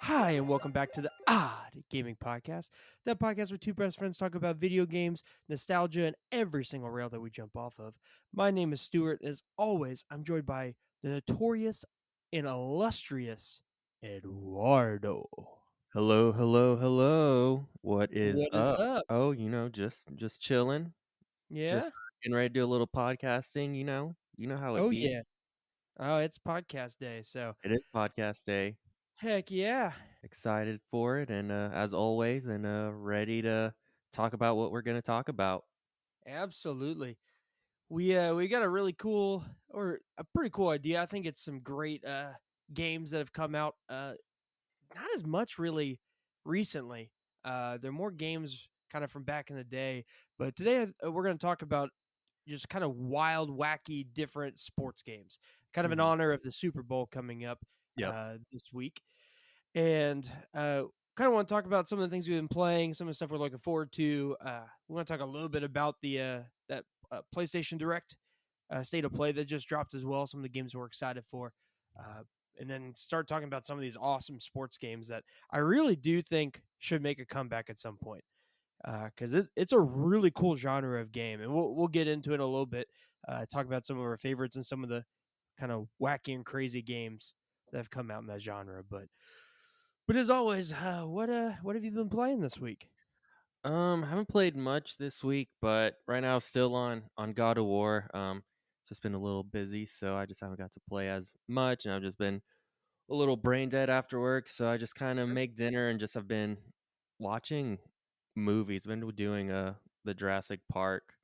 Hi, and welcome back to the Odd Gaming Podcast. That podcast where two best friends talk about video games, nostalgia, and every single rail that we jump off of. My name is Stuart. As always, I'm joined by the notorious and illustrious Eduardo. Hello, hello, hello. What is What is up? up? Oh, just chilling. Yeah? Just getting ready to do a little podcasting, you know. You know how it Oh, be. yeah. Oh, it's podcast day. So, It is podcast day. heck yeah. Excited for it and as always and ready to talk about what we're going to talk about. Absolutely. We got a really cool or a pretty cool idea. I think it's some great games that have come out not as much really recently. They're more games kind of from back in the day. But today we're going to talk about just kind of wild, wacky, different sports games, kind of in Mhm. honor of the Super Bowl coming up Yep. this week. And kind of want to talk about some of the things we've been playing, some of the stuff we're looking forward to. We want to talk a little bit about the that PlayStation Direct state of play that just dropped as well. Some of the games we're excited for. Uh, and then start talking about some of these awesome sports games that I really do think should make a comeback at some point because it's a really cool genre of game, and we'll get into it in a little bit. Talk about some of our favorites and some of the kind of wacky and crazy games that have come out in that genre. But as always, what have you been playing this week? Haven't played much this week, but right now still on God of War. Just been a little busy, so I just haven't got to play as much and I've just been a little brain dead after work, so I just kind of Sure. make dinner and just have been watching movies. Been doing the Jurassic Park Mm.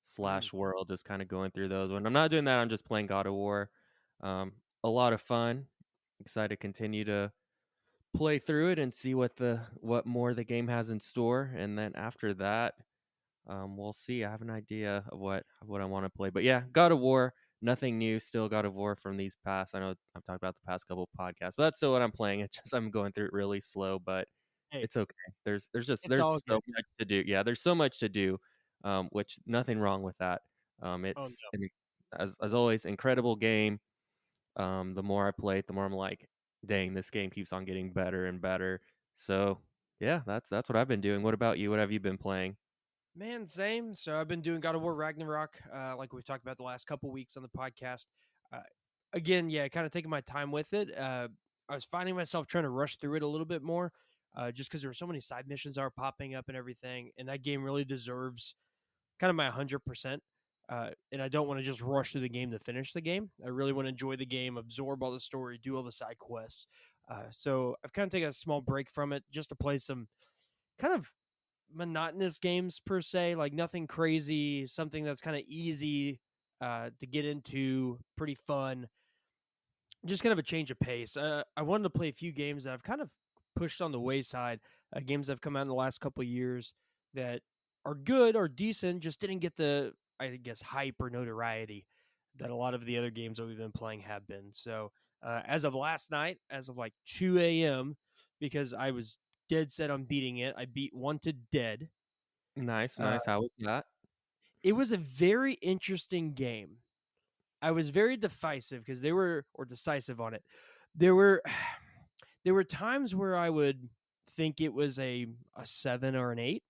slash World, just kind of going through those. When I'm not doing that, I'm just playing God of War. A lot of fun. Excited to continue to play through it and see what more the game has in store. And then after that, we'll see. I have an idea of what I want to play. But yeah, God of War, nothing new. Still God of War from these past. I know I've talked about the past couple of podcasts, but that's still what I'm playing. It's just I'm going through it really slow, but Hey, it's okay. it's There's all so good. much to do. Yeah, there's so much to do. Which nothing wrong with that. Oh It's no. as always incredible game. The more I play it, the more I'm like, dang, this game keeps on getting better and better. So yeah, that's what I've been doing. What about you? What have you been playing? Man, same. So I've been doing God of War Ragnarok, like we've talked about the last couple weeks on the podcast. Uh, Again, yeah, kind of taking my time with it. I was finding myself trying to rush through it a little bit more, just because there were so many side missions that are popping up and everything. And that game really deserves kind of my 100%. And I don't want to just rush through the game to finish the game. I really want to enjoy the game, absorb all the story, do all the side quests. So I've kind of taken a small break from it just to play some kind of monotonous games per se, like nothing crazy, something that's kind of easy to get into, pretty fun, just kind of a change of pace. I wanted to play a few games that I've kind of pushed on the wayside, games that have come out in the last couple of years that are good or decent, just didn't get the, I guess, hype or notoriety that a lot of the other games that we've been playing have been. So as of last night, as of like 2 a.m., because I was dead set on beating it, I beat Wanted Dead. Nice, Uh, nice. How was that? it was a very interesting game. I was very decisive because they were or decisive on it. There were there were times where I would think it was a 7 or an 8,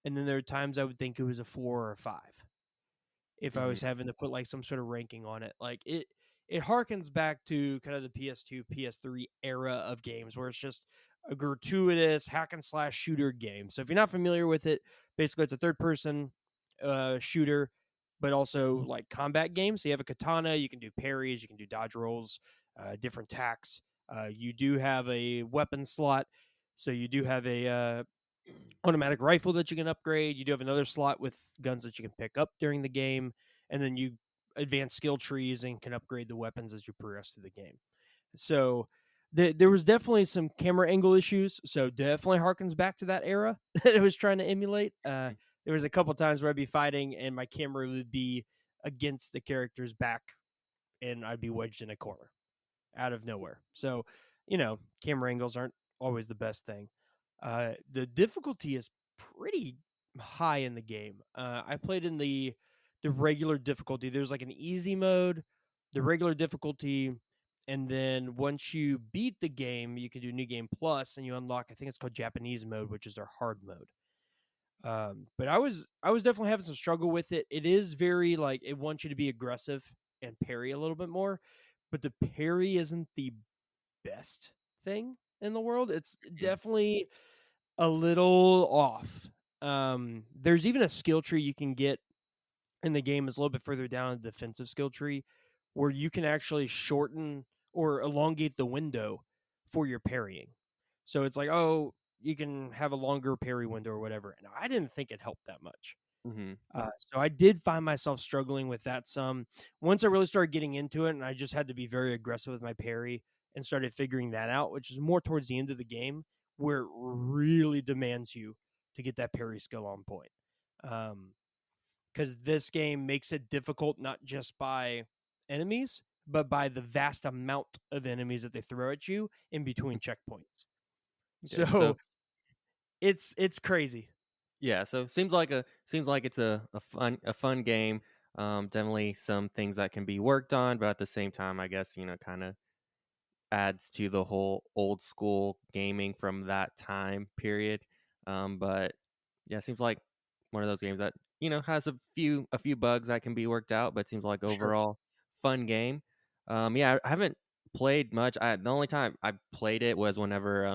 and then there are times I would think it was a 4 or a 5 if I Mhm. was having to put like some sort of ranking on it. Like it harkens back to kind of the PS2, PS3 era of games where it's just a gratuitous hack and slash shooter game. So if you're not familiar with it, basically it's a third person shooter, but also like combat games. So you have a katana, you can do parries, you can do dodge rolls, different tacks. You do have a weapon slot, so you do have a automatic rifle that you can upgrade. You do have another slot with guns that you can pick up during the game, and then you advance skill trees and can upgrade the weapons as you progress through the game. So there was definitely some camera angle issues. So definitely harkens back to that era that it was trying to emulate. There was a couple times where I'd be fighting and my camera would be against the character's back, and I'd be wedged in a corner out of nowhere. So, camera angles aren't always the best thing. The difficulty is pretty high in the game. I played in the regular difficulty. There's like an easy mode, the regular difficulty, And then once you beat the game, you can do New Game Plus, and you unlock, I think it's called Japanese mode, which is their hard mode. But I was definitely having some struggle with it. It is very like it wants you to be aggressive and parry a little bit more, but the parry isn't the best thing in the world. It's Mhm. definitely a little off. There's even a skill tree you can get in the game is a little bit further down in the defensive skill tree where you can actually shorten or elongate the window for your parrying. So it's like, oh, you can have a longer parry window or whatever. And I didn't think it helped that much. Mhm. So I did find myself struggling with that some. Once I really started getting into it, and I just had to be very aggressive with my parry and started figuring that out, which is more towards the end of the game where it really demands you to get that parry skill on point. Because this game makes it difficult not just by enemies, but by the vast amount of enemies that they throw at you in between checkpoints. Okay, so So it's crazy. yeah, so seems like it's a fun game. Definitely some things that can be worked on, but at the same time, I guess kind of adds to the whole old school gaming from that time period. But yeah, it seems like one of those games that has a few bugs that can be worked out, but seems like Sure. overall fun game. Yeah, I haven't played much. The only time I played it was whenever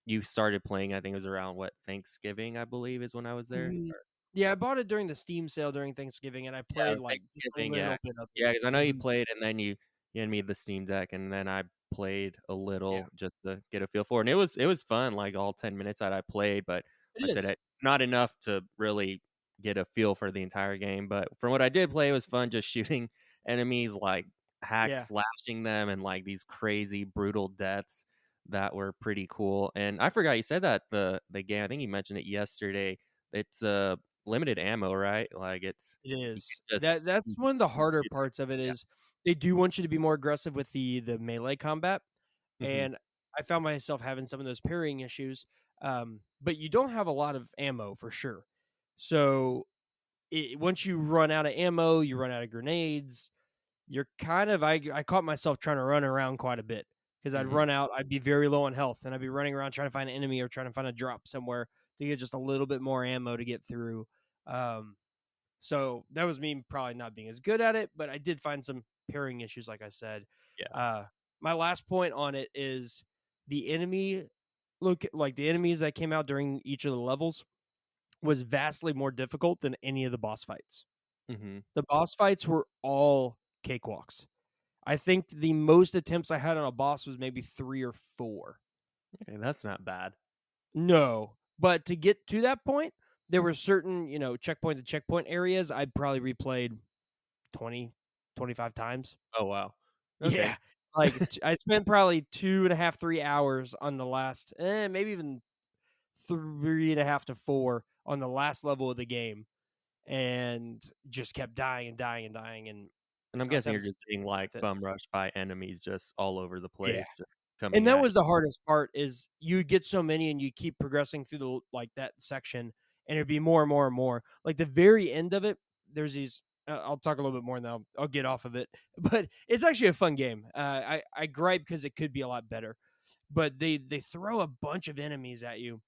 you started playing. I think it was around what Thanksgiving, I believe, is when I was there. Mhm. Yeah, I bought it during the Steam sale during Thanksgiving, and I Yeah, played, like, just a Thanksgiving, yeah. little bit of it. Yeah, because I know you Mhm. played and then you handed me the Steam Deck, and then I played a Yeah, little just to get a feel for it, and it was fun, like, all 10 minutes that I played, but it I said is. it's not enough to really get a feel for the entire game, but from what I did play, it was fun just shooting enemies, like, hack Yeah, slashing them and, like, these crazy brutal deaths that were pretty cool, and I forgot you said that the game I think you mentioned it yesterday, it's, limited ammo, right? Like, it you is. can just That's you one of the can harder shoot it. parts of it Yeah. is they do want you to be more aggressive with the melee combat, Mhm. and I found myself having some of those parrying issues, but you don't have a lot of ammo for sure. So, once you run out of ammo, you run out of grenades, you're kind of I caught myself trying to run around quite a bit because I'd Mhm. run out, I'd be very low on health, and I'd be running around trying to find an enemy or trying to find a drop somewhere to get just a little bit more ammo to get through. Um, so that was me probably not being as good at it, but I did find some pairing issues, like I said. Yeah. Uh, my last point on it is the enemy look like the enemies that came out during each of the levels was vastly more difficult than any of the boss fights. Mhm. The boss fights were all cakewalks. I think the most attempts I had on a boss was maybe 3 or 4. Okay, that's not bad. No, but to get to that point, there were certain, checkpoint to checkpoint areas I probably replayed 20, 25 times. Oh, wow. Okay. Yeah, like, I spent probably 2.5, 3 hours on the last maybe even 3.5 to 4 on the last level of the game, and just kept dying and dying and dying, and And I'm I was guessing having you're some just being, with like, it. bum rushed by enemies just all over the Yeah. place, just coming And that at was the hardest part is you get so many and you keep progressing through the like that section and it'd be more and more and more. Like the very end of it, there's these I'll talk a little bit more now. I'll get off of it. But it's actually a fun game. I gripe because it could be a lot better. But they throw a bunch of enemies at you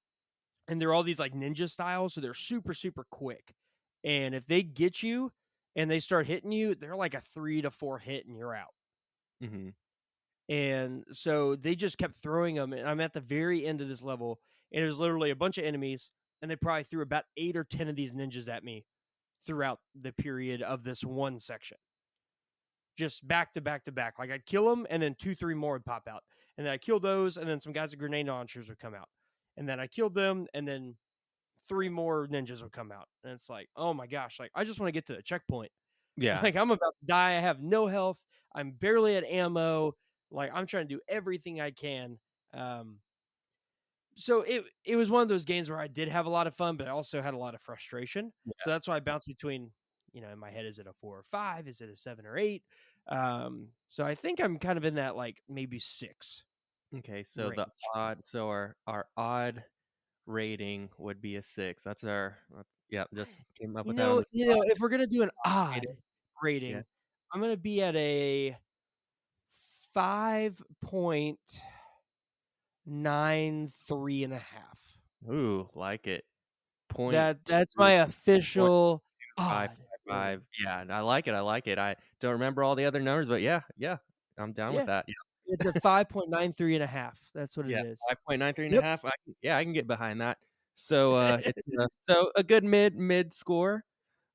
and they're all these like ninja style, so they're super super quick. And if they get you and they start hitting you, they're like a 3 to 4 hit and you're out. Mhm. And so they just kept throwing them. And I'm at the very end of this level, and it was literally a bunch of enemies, and they probably threw about 8 or 10 of these ninjas at me throughout the period of this one section, just back to back to back. Like I'd kill them, and then 2, 3 more would pop out, and then I killed those, and then some guys with grenade launchers would come out, and then I killed them, and then 3 more ninjas would come out, and it's like, oh my gosh, like I just want to get to the checkpoint. Yeah. Like I'm about to die. I have no health. I'm barely at ammo. Like I'm trying to do everything I can. Um, so it was one of those games where I did have a lot of fun, but I also had a lot of frustration. So Yeah. that's why I bounced between, in my head, is it a 4 or 5? Is it a 7 or 8? So I think I'm kind of in that like maybe 6 Okay, so the range. odd so our odd rating would be a 6. That's our yeah, just came up with that on the If we're gonna do an rating. odd Yeah. rating, I'm gonna be at a 5.93.5. Ooh, like it. Point That's two my point official. five Oh, five there we go. five. Yeah, I like it. I like it. I don't remember all the other numbers, but yeah, yeah, I'm down with Yeah, that. it's a 5.93.5. That's what it Yeah, is. 5.93 and a Yep. half. I can get behind that. So, so a good mid score.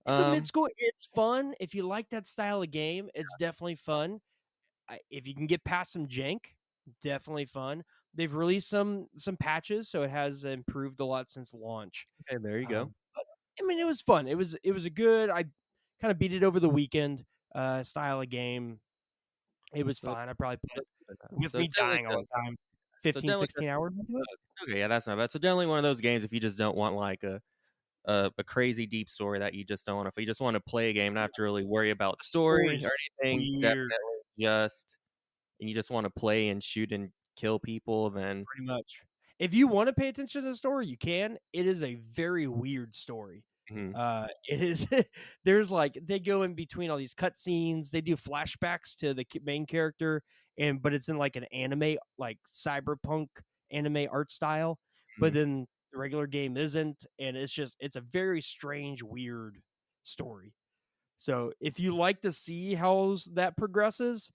It's a mid Um, score. It's fun. If you like that style of game, it's definitely fun. If you can get past some jank, definitely fun. They've released some patches, so it has improved a lot since launch. okay, there you go. But I mean, it was fun. It was a good. I kind of beat it over the weekend. Style of game. It was So, fine. I probably put with so me definitely dying all good. the time, So 15, definitely 16 hours into it. okay, yeah, that's not bad. So definitely one of those games if you just don't want like a crazy deep story that you just don't want to. If you just want to play a game, not have to really worry about The story story's or anything. weird, Definitely just and you just want to play and shoot and kill people, then pretty much. If you want to pay attention to the story, you can. It is a very weird story. mhm, It is. There's like they go in between all these cutscenes. They do flashbacks to the main character, but it's in like an anime, like cyberpunk anime art style. But mhm. then the regular game isn't, and it's a very strange, weird story. So if you like to see how that progresses,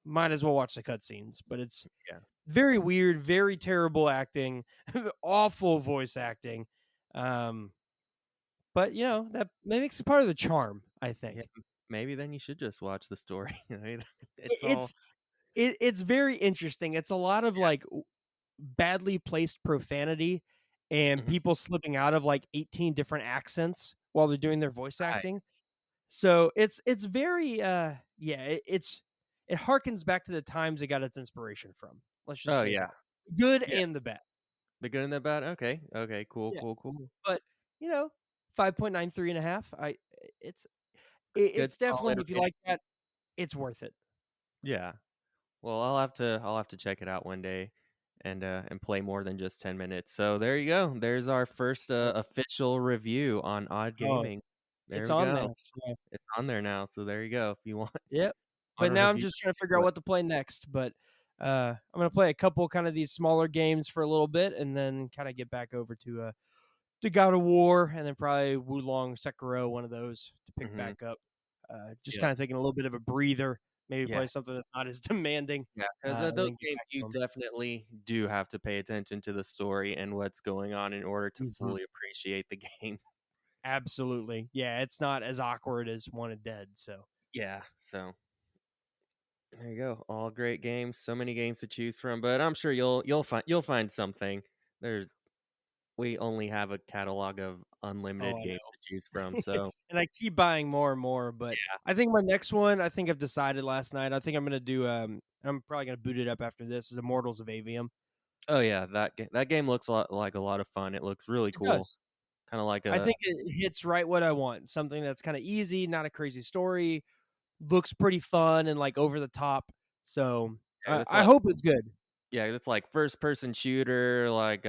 might as well watch the cutscenes. But it's Yeah, very weird, very terrible acting, awful voice acting. Um, but that makes it part of the charm, I yeah. think. Maybe then you should just watch the story. I- It's all It's it's very interesting. It's a lot of like badly placed profanity and mhm, people slipping out of like 18 different accents while they're doing their voice right. acting. So it's very yeah, it harkens back to the times it got its inspiration from. Let's just Oh say yeah, that. Good yeah. and the bad. The good and the bad. Okay, okay, cool, Yeah. cool, cool. But, you know, 5.93 and a half. It's Good it's solid definitely if you rating. like that, it's worth it. Yeah. Well, I'll have to check it out one day and play more than just 10 minutes. So there you go. There's our first Yep. official review on Odd Oh, Gaming. There it's we on go. there. So, It's on there now. So there you go. If you want yep. want But a now I'm review, just trying to figure out what? what to play next. But I'm gonna play a couple kind of these smaller games for a little bit, and then kind of get back over to God of War, and then probably Wulong Sekiro, one of those to pick Hmm. back up. Just Yeah. kind of taking a little bit of a breather. Maybe Yeah. play something that's not as demanding, Yeah. Because and those then get games, back to you them. definitely do have to pay attention to the story and what's going on in order to Mhm. fully appreciate the game. Absolutely, yeah. It's not as awkward as Wanted Dead. So Yeah. So there you go. All great games. So many games to choose from, but I'm sure you'll find something. There's we only have a catalog of oh, unlimited I games to choose from. know. So And I keep buying more and more, but I think my next one, I think I've decided last night. I think I'm gonna do. I'm probably gonna boot it up after this. Is Immortals of Avium. oh yeah, that game looks like a lot of fun. It looks really It cool. does. Kind of like I a think it hits right what I want. Something that's kind of easy, not a crazy story, looks pretty fun and like over the top. So yeah, it's I like hope it's good. yeah, it's like first person shooter, like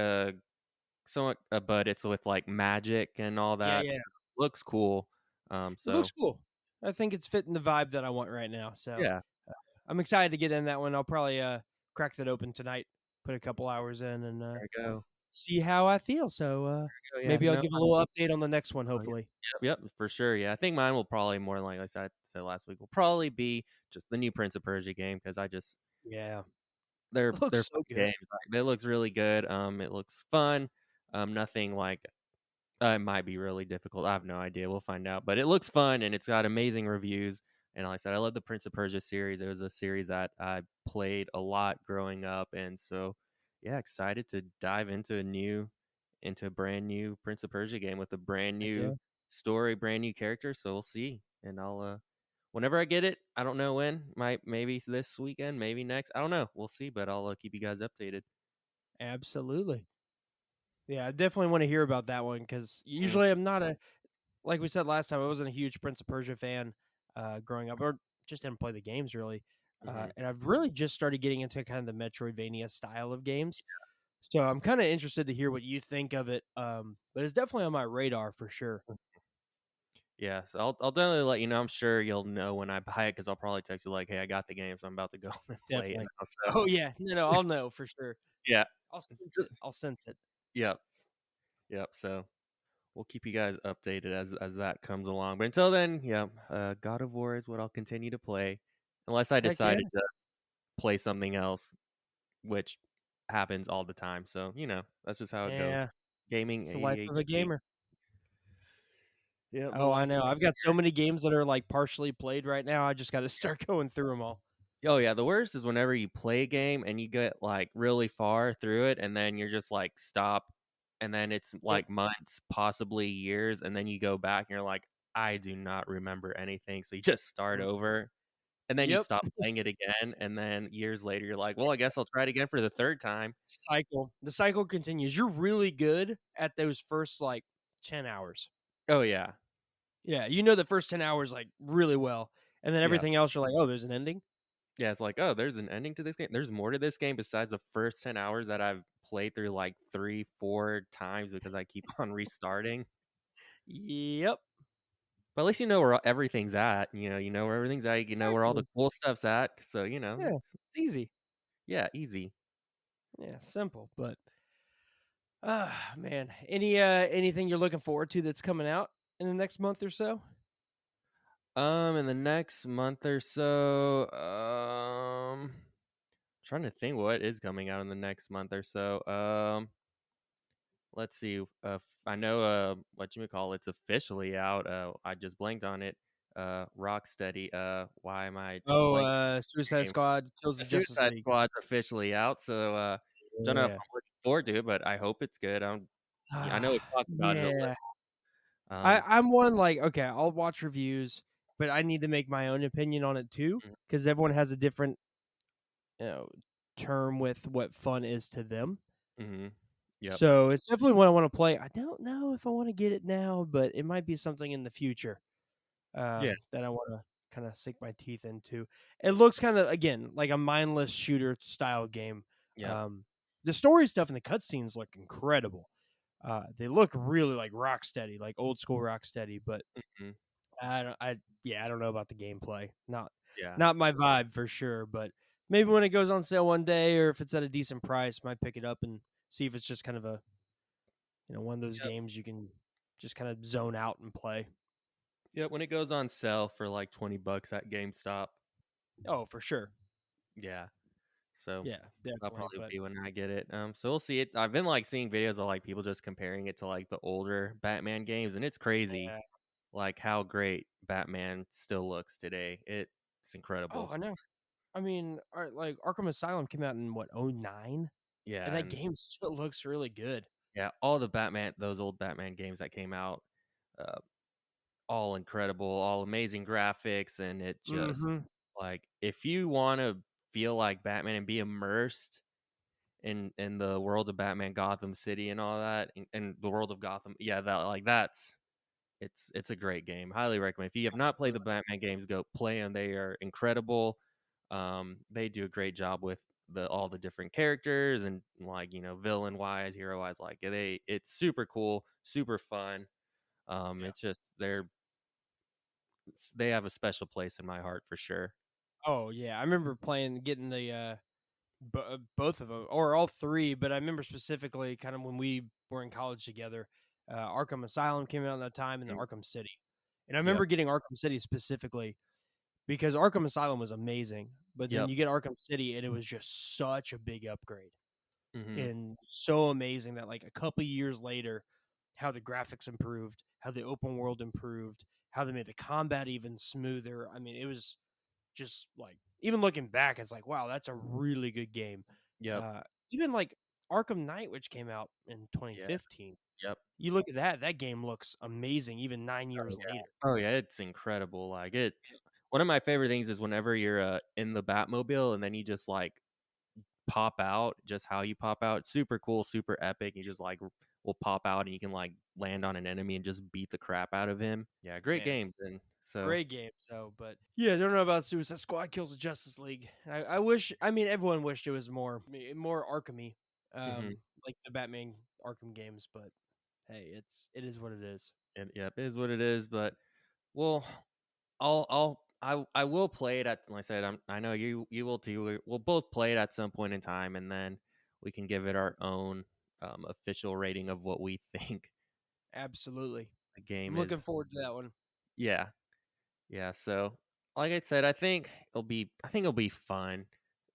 somewhat, but it's with like magic and all Yeah, that. yeah. So looks cool. It looks So cool. I think it's fitting the vibe that I want right now. So yeah, I'm excited to get in that one. I'll probably crack that open tonight, put a couple hours in, and there you go. see how I feel. So Oh yeah, maybe I'll no, give a little update on the next one. Hopefully, yep, for sure. Yeah, I think mine will probably more than like I said last week will probably be just the new Prince of Persia game because I just yeah, they're looks fun so good. games. Like, it looks really good. It looks fun. Nothing like it might be really difficult. I have no idea. We'll find out. But it looks fun and it's got amazing reviews. And like I said, I love the Prince of Persia series. It was a series that I played a lot growing up, and so yeah, excited to dive into a brand new Prince of Persia game with a brand Heck new yeah, story, brand new character. So we'll see. And I'll whenever I get it, I don't know when. Might maybe this weekend, maybe next. I don't know. We'll see. But I'll keep you guys updated. absolutely. Yeah, I definitely want to hear about that one because Mm, usually I'm not a like we said last time. I wasn't a huge Prince of Persia fan growing up, or just didn't play the games really. mhm. And I've really just started getting into kind of the Metroidvania style of games. So I'm kind of interested to hear what you think of it. But it's definitely on my radar for sure. Yeah, so I'll definitely let you know. I'm sure you'll know when I buy it because I'll probably text you like, "Hey, I got the game, so I'm about to go and play it Definitely. now." So Oh yeah, no, I'll know for sure. yeah, I'll sense it. Just- I'll sense it. yep, yep. So we'll keep you guys updated as that comes along. But until then, yeah, God of War is what I'll continue to play, unless I Heck decide yeah, to just play something else, which happens all the time. So that's just how it goes. yeah. Gaming It's the life of a ADHD. gamer. Yep, the Oh, I life of know. a I've got so many games that are like partially played right now. I just got to start going through them all. Oh yeah, the worst is whenever you play a game and you get like really far through it and then you're just like stop and then it's Yep. like months, possibly years, and then you go back and you're like, I do not remember anything. So you just start Mm. over and then you Yep. stop playing it again and then years later you're like, well, I guess I'll try it again for the third time. Cycle. The cycle continues. You're really good at those first like 10 hours. Oh yeah. Yeah, you know the first 10 hours like really well. And then Yeah. everything else you're like, "Oh, there's an ending?" Yeah, it's like, oh, there's an ending to this game. There's more to this game besides the first 10 hours that I've played through like 3, 4 times because I keep on restarting. Yep. But at least you know where everything's at. You know where everything's at. You know where all the Exactly. cool stuff's at. So Yeah, it's easy. yeah, easy. Yeah, simple, but man. Anything you're looking forward to that's coming out in the next month or so? In the next month or so, trying to think what is coming out in the next month or so. Let's see. I know. What you call it's officially out. I just blanked on it. Rocksteady. Why am I Oh, blank? Suicide Name? Squad Kills the The Justice Suicide League. Squad's officially out. So don't know if Yeah. I'm looking forward to it, but I hope it's good. I know we talked about it a little. Yeah. Um, I'm one like, okay, I'll watch reviews, but I need to make my own opinion on it too, mhm, because everyone has a different, you know, term with what fun is to them. mhm, yep, So it's definitely what I want to play. I don't know if I want to get it now, but it might be something in the future yeah, that I want to kind of sink my teeth into. It looks kind of again like a mindless shooter style game. yep, Um, the story stuff and the cutscenes look incredible. They look really like Rocksteady, like old school Rocksteady, but mhm, I don't know about the gameplay. Not yeah, not my vibe for sure, but maybe when it goes on sale one day or if it's at a decent price, might pick it up and see if it's just kind of a, one of those yep, games you can just kind of zone out and play. yep. When it goes on sale for like $20 at GameStop, Oh, for sure. yeah. So Yeah, that'll definitely. probably But be when I get it. So we'll see it. I've been like seeing videos of like people just comparing it to like the older Batman games, and it's crazy, yeah. like how great Batman still looks today. It's Oh, incredible. I know. I mean, like Arkham Asylum came out in what, 09? And Yeah, that and game still looks really good. yeah, all the those old Batman games that came out, uh, all incredible, all amazing graphics, and it just Mhm. like if you want to feel like Batman and be immersed in the world of Batman, Gotham City, and all that, and the world of Gotham, yeah, that's it's a great game. Highly recommend. If you have not played the Absolutely. Batman games, go play them. They are incredible. They do a great job with the all the different characters and like villain wise, hero wise. Like it's super cool, super fun. Yeah. It's just they have a special place in my heart for sure. Oh, yeah. I remember getting the both of them or all three, but I remember specifically kind of when we were in college together. Arkham Asylum came out at that time, and the Mm, Arkham City. And I yep, remember getting Arkham City specifically because Arkham Asylum was amazing, but then yep, you get Arkham City, and it was just such a big upgrade hmm, and so amazing that like a couple years later, how the graphics improved, how the open world improved, how they made the combat even smoother. I mean, it was just like even looking back, it's like wow, that's a really good game. yep, Uh, Even like Arkham Knight, which came out in yeah, 2015. yep. You look at that game looks amazing even 9 years later. Oh yeah, it's incredible. Like it's one of my favorite things is whenever you're in the Batmobile and then you just like pop out, just how you pop out. It's super cool, super epic. You just like will pop out and you can like land on an enemy and just beat the crap out of him. Yeah, great Man, games. And so great game. So, but yeah, I don't know about Suicide Squad Kills the Justice League. I wish. I mean, everyone wished it was more Arkhamy, mhm, like the Batman Arkham games. But hey, it is what it is. and yep, it is what it is. But Well, I will play it at, like I said, I know you will too. We'll both play it at some point in time, and then we can give it our own official rating of what we think Absolutely. the game I'm looking is. forward to that one. Yeah, yeah. So, like I said, I think it'll be fun.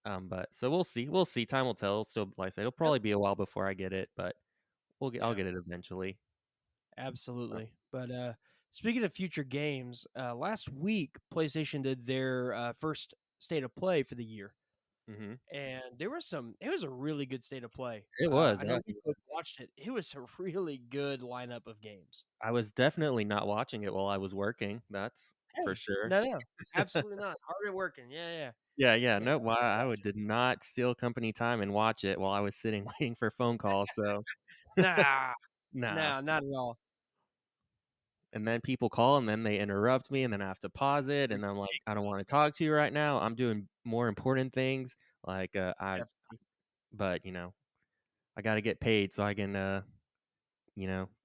But so we'll see. We'll see. Time will tell. So, like I said, it'll Yep. probably be a while before I get it, but I'll Yeah. get it eventually. Absolutely. But speaking of future games, last week PlayStation did their first state of play for the year, Mm-hmm. and there was some. It was a really good state of play. It was. I know we both watched it. It was a really good lineup of games. I was definitely not watching it while I was working. That's for Hey, sure. no, no, absolutely not. Hard at working. Yeah, yeah, Yeah, yeah. yeah. No, why I Watch would did not steal company time and watch it while I was sitting waiting for phone calls. So it. Nah, nah. nah, not at all. And then people call and then they interrupt me and then I have to pause it and I'm like, I don't want to Ridiculous. talk to you right now. I'm doing more important things. Like Definitely. but I got to get paid so I can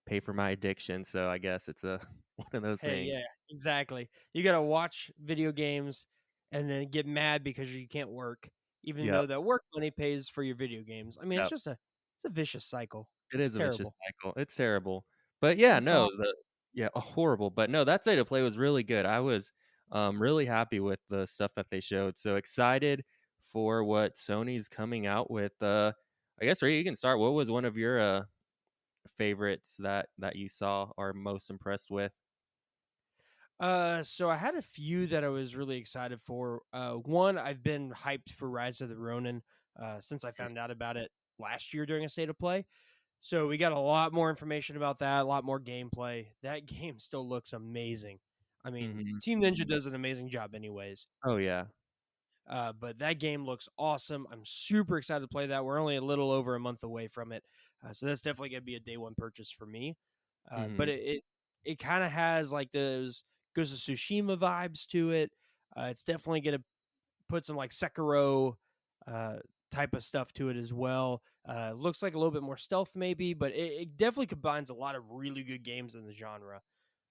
pay for my addiction. So I guess it's a one of those Hey, things. yeah, exactly. You gotta watch video games and then get mad because you can't work, even Yep. though that work money pays for your video games. I mean, Yep. it's a vicious cycle. It It's is a vicious terrible. cycle. It's terrible. But yeah, It's no, all horrible. But no, that state of play was really good. I was really happy with the stuff that they showed. So excited for what Sony's coming out with. I guess Ray, you can start. What was one of your favorites that you saw or most impressed with? so I had a few that I was really excited for. One, I've been hyped for Rise of the Ronin since I found out about it last year during a state of play. So we got a lot more information about that, a lot more gameplay. That game still looks amazing. I mean, Mm-hmm. Team Ninja does an amazing job, anyways. Oh yeah. But that game looks awesome. I'm super excited to play that. We're only a little over a month away from it, so that's definitely gonna be a day one purchase for me. But Mm-hmm. it kind of has like those Ghost of Tsushima vibes to it. It's definitely gonna put some like Sekiro uh, type of stuff to it as well. Looks like a little bit more stealth maybe, but it definitely combines a lot of really good games in the genre.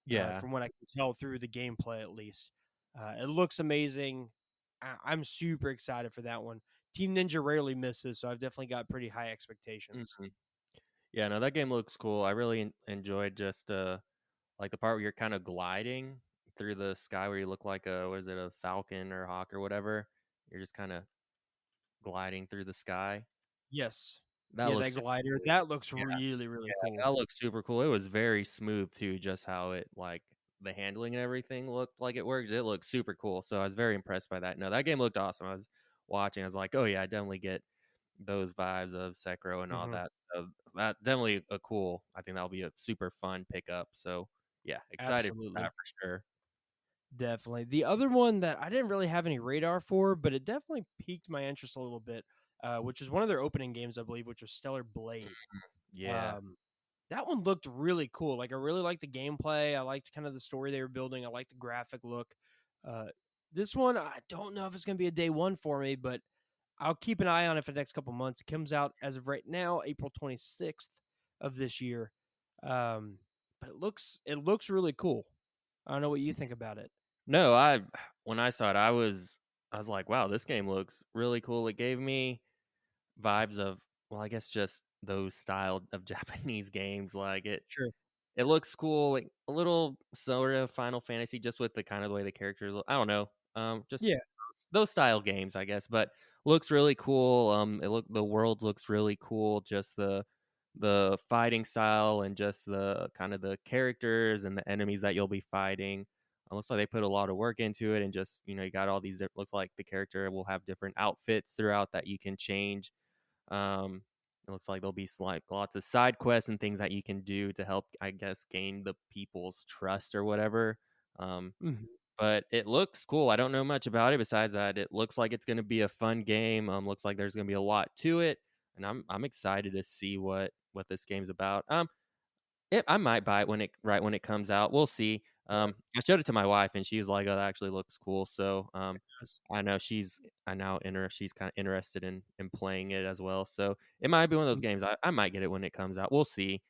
Yeah. From what I can tell through the gameplay, at least. It looks amazing. I'm super excited for that one. Team Ninja rarely misses, so I've definitely got pretty high expectations. Mm-hmm. Yeah, no, that game looks cool. I really enjoyed just like the part where you're kind of gliding through the sky where you look like a what is it, a falcon or hawk or whatever. You're just kind of gliding through the sky. Yes. That Yeah, that looks super glider. cool. That looks Yeah, really, really yeah, cool. that looks super cool. It was very smooth too, just how it like the handling and everything looked like it worked. It looked super cool. So I was very impressed by that. No, that game looked awesome. I was watching, I was like, oh yeah, I definitely get those vibes of Sekiro and all Hmm. that. So that definitely a cool. I think that'll be a super fun pickup. So yeah, excited for that Absolutely. for sure. Definitely. The other one that I didn't really have any radar for, but it definitely piqued my interest a little bit, which is one of their opening games, I believe, which was Stellar Blade. Yeah. Um, that one looked really cool. Like I really liked the gameplay. I liked kind of the story they were building. I liked the graphic look. Uh, this one, I don't know if it's going to be a day one for me, but I'll keep an eye on it for the next couple months. It comes out as of right now, April 26th of this year. Um, but it looks really cool. I don't know what you think about it. No, I when I saw it, I was like, wow, this game looks really cool. It gave me vibes of well, I guess just those style of Japanese games. Like Sure. it looks cool, like a little sort of Final Fantasy, just with the kind of the way the characters look. I don't know, just Yeah. those style games, I guess. But looks really cool. The world looks really cool. Just the fighting style and just the kind of the characters and the enemies that you'll be fighting. It looks like they put a lot of work into it, and just you got all these. Looks like the character will have different outfits throughout that you can change. It looks like there'll be like lots of side quests and things that you can do to help, I guess, gain the people's trust or whatever. Um, Mhm. but it looks cool. I don't know much about it besides that it looks like it's going to be a fun game. Looks like there's going to be a lot to it, and I'm excited to see what this game's about. I might buy it when it comes out. We'll see. Yeah. I showed it to my wife, and she was like, "Oh, that actually looks cool." So, Yes. she's kind of interested in playing it as well. So it might be one of those Mm, games. I might get it when it comes out. We'll see.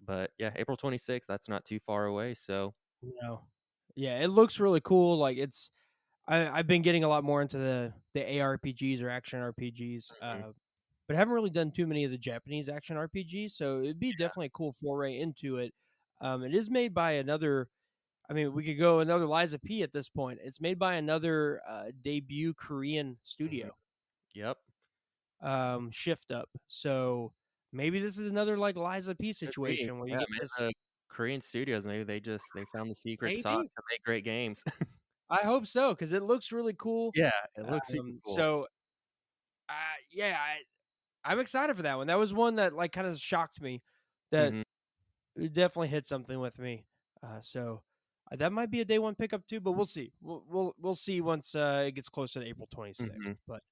But yeah, April 26th. That's not too far away. So no. Yeah, it looks really cool. Like I've been getting a lot more into the ARPGs or action RPGs, Mhm. but haven't really done too many of the Japanese action RPGs. So it'd be definitely a cool foray into it. It is made by another. I mean, we could go another Liza P at this point. It's made by another debut Korean Mhm. studio, Yep. Shift Up. So maybe this is another like Liza P Could be. situation where you Yeah, get maybe this. the Korean studios, maybe they found the secret sauce Maybe to make great games. I hope so because it looks really cool. Yeah, it looks super cool. So yeah, I'm excited for that one. That was one that like kind of shocked me. That Mhm. it definitely hit something with me. That might be a day one pickup too, but we'll see. We'll see once it gets closer to April 26th. Mhm. But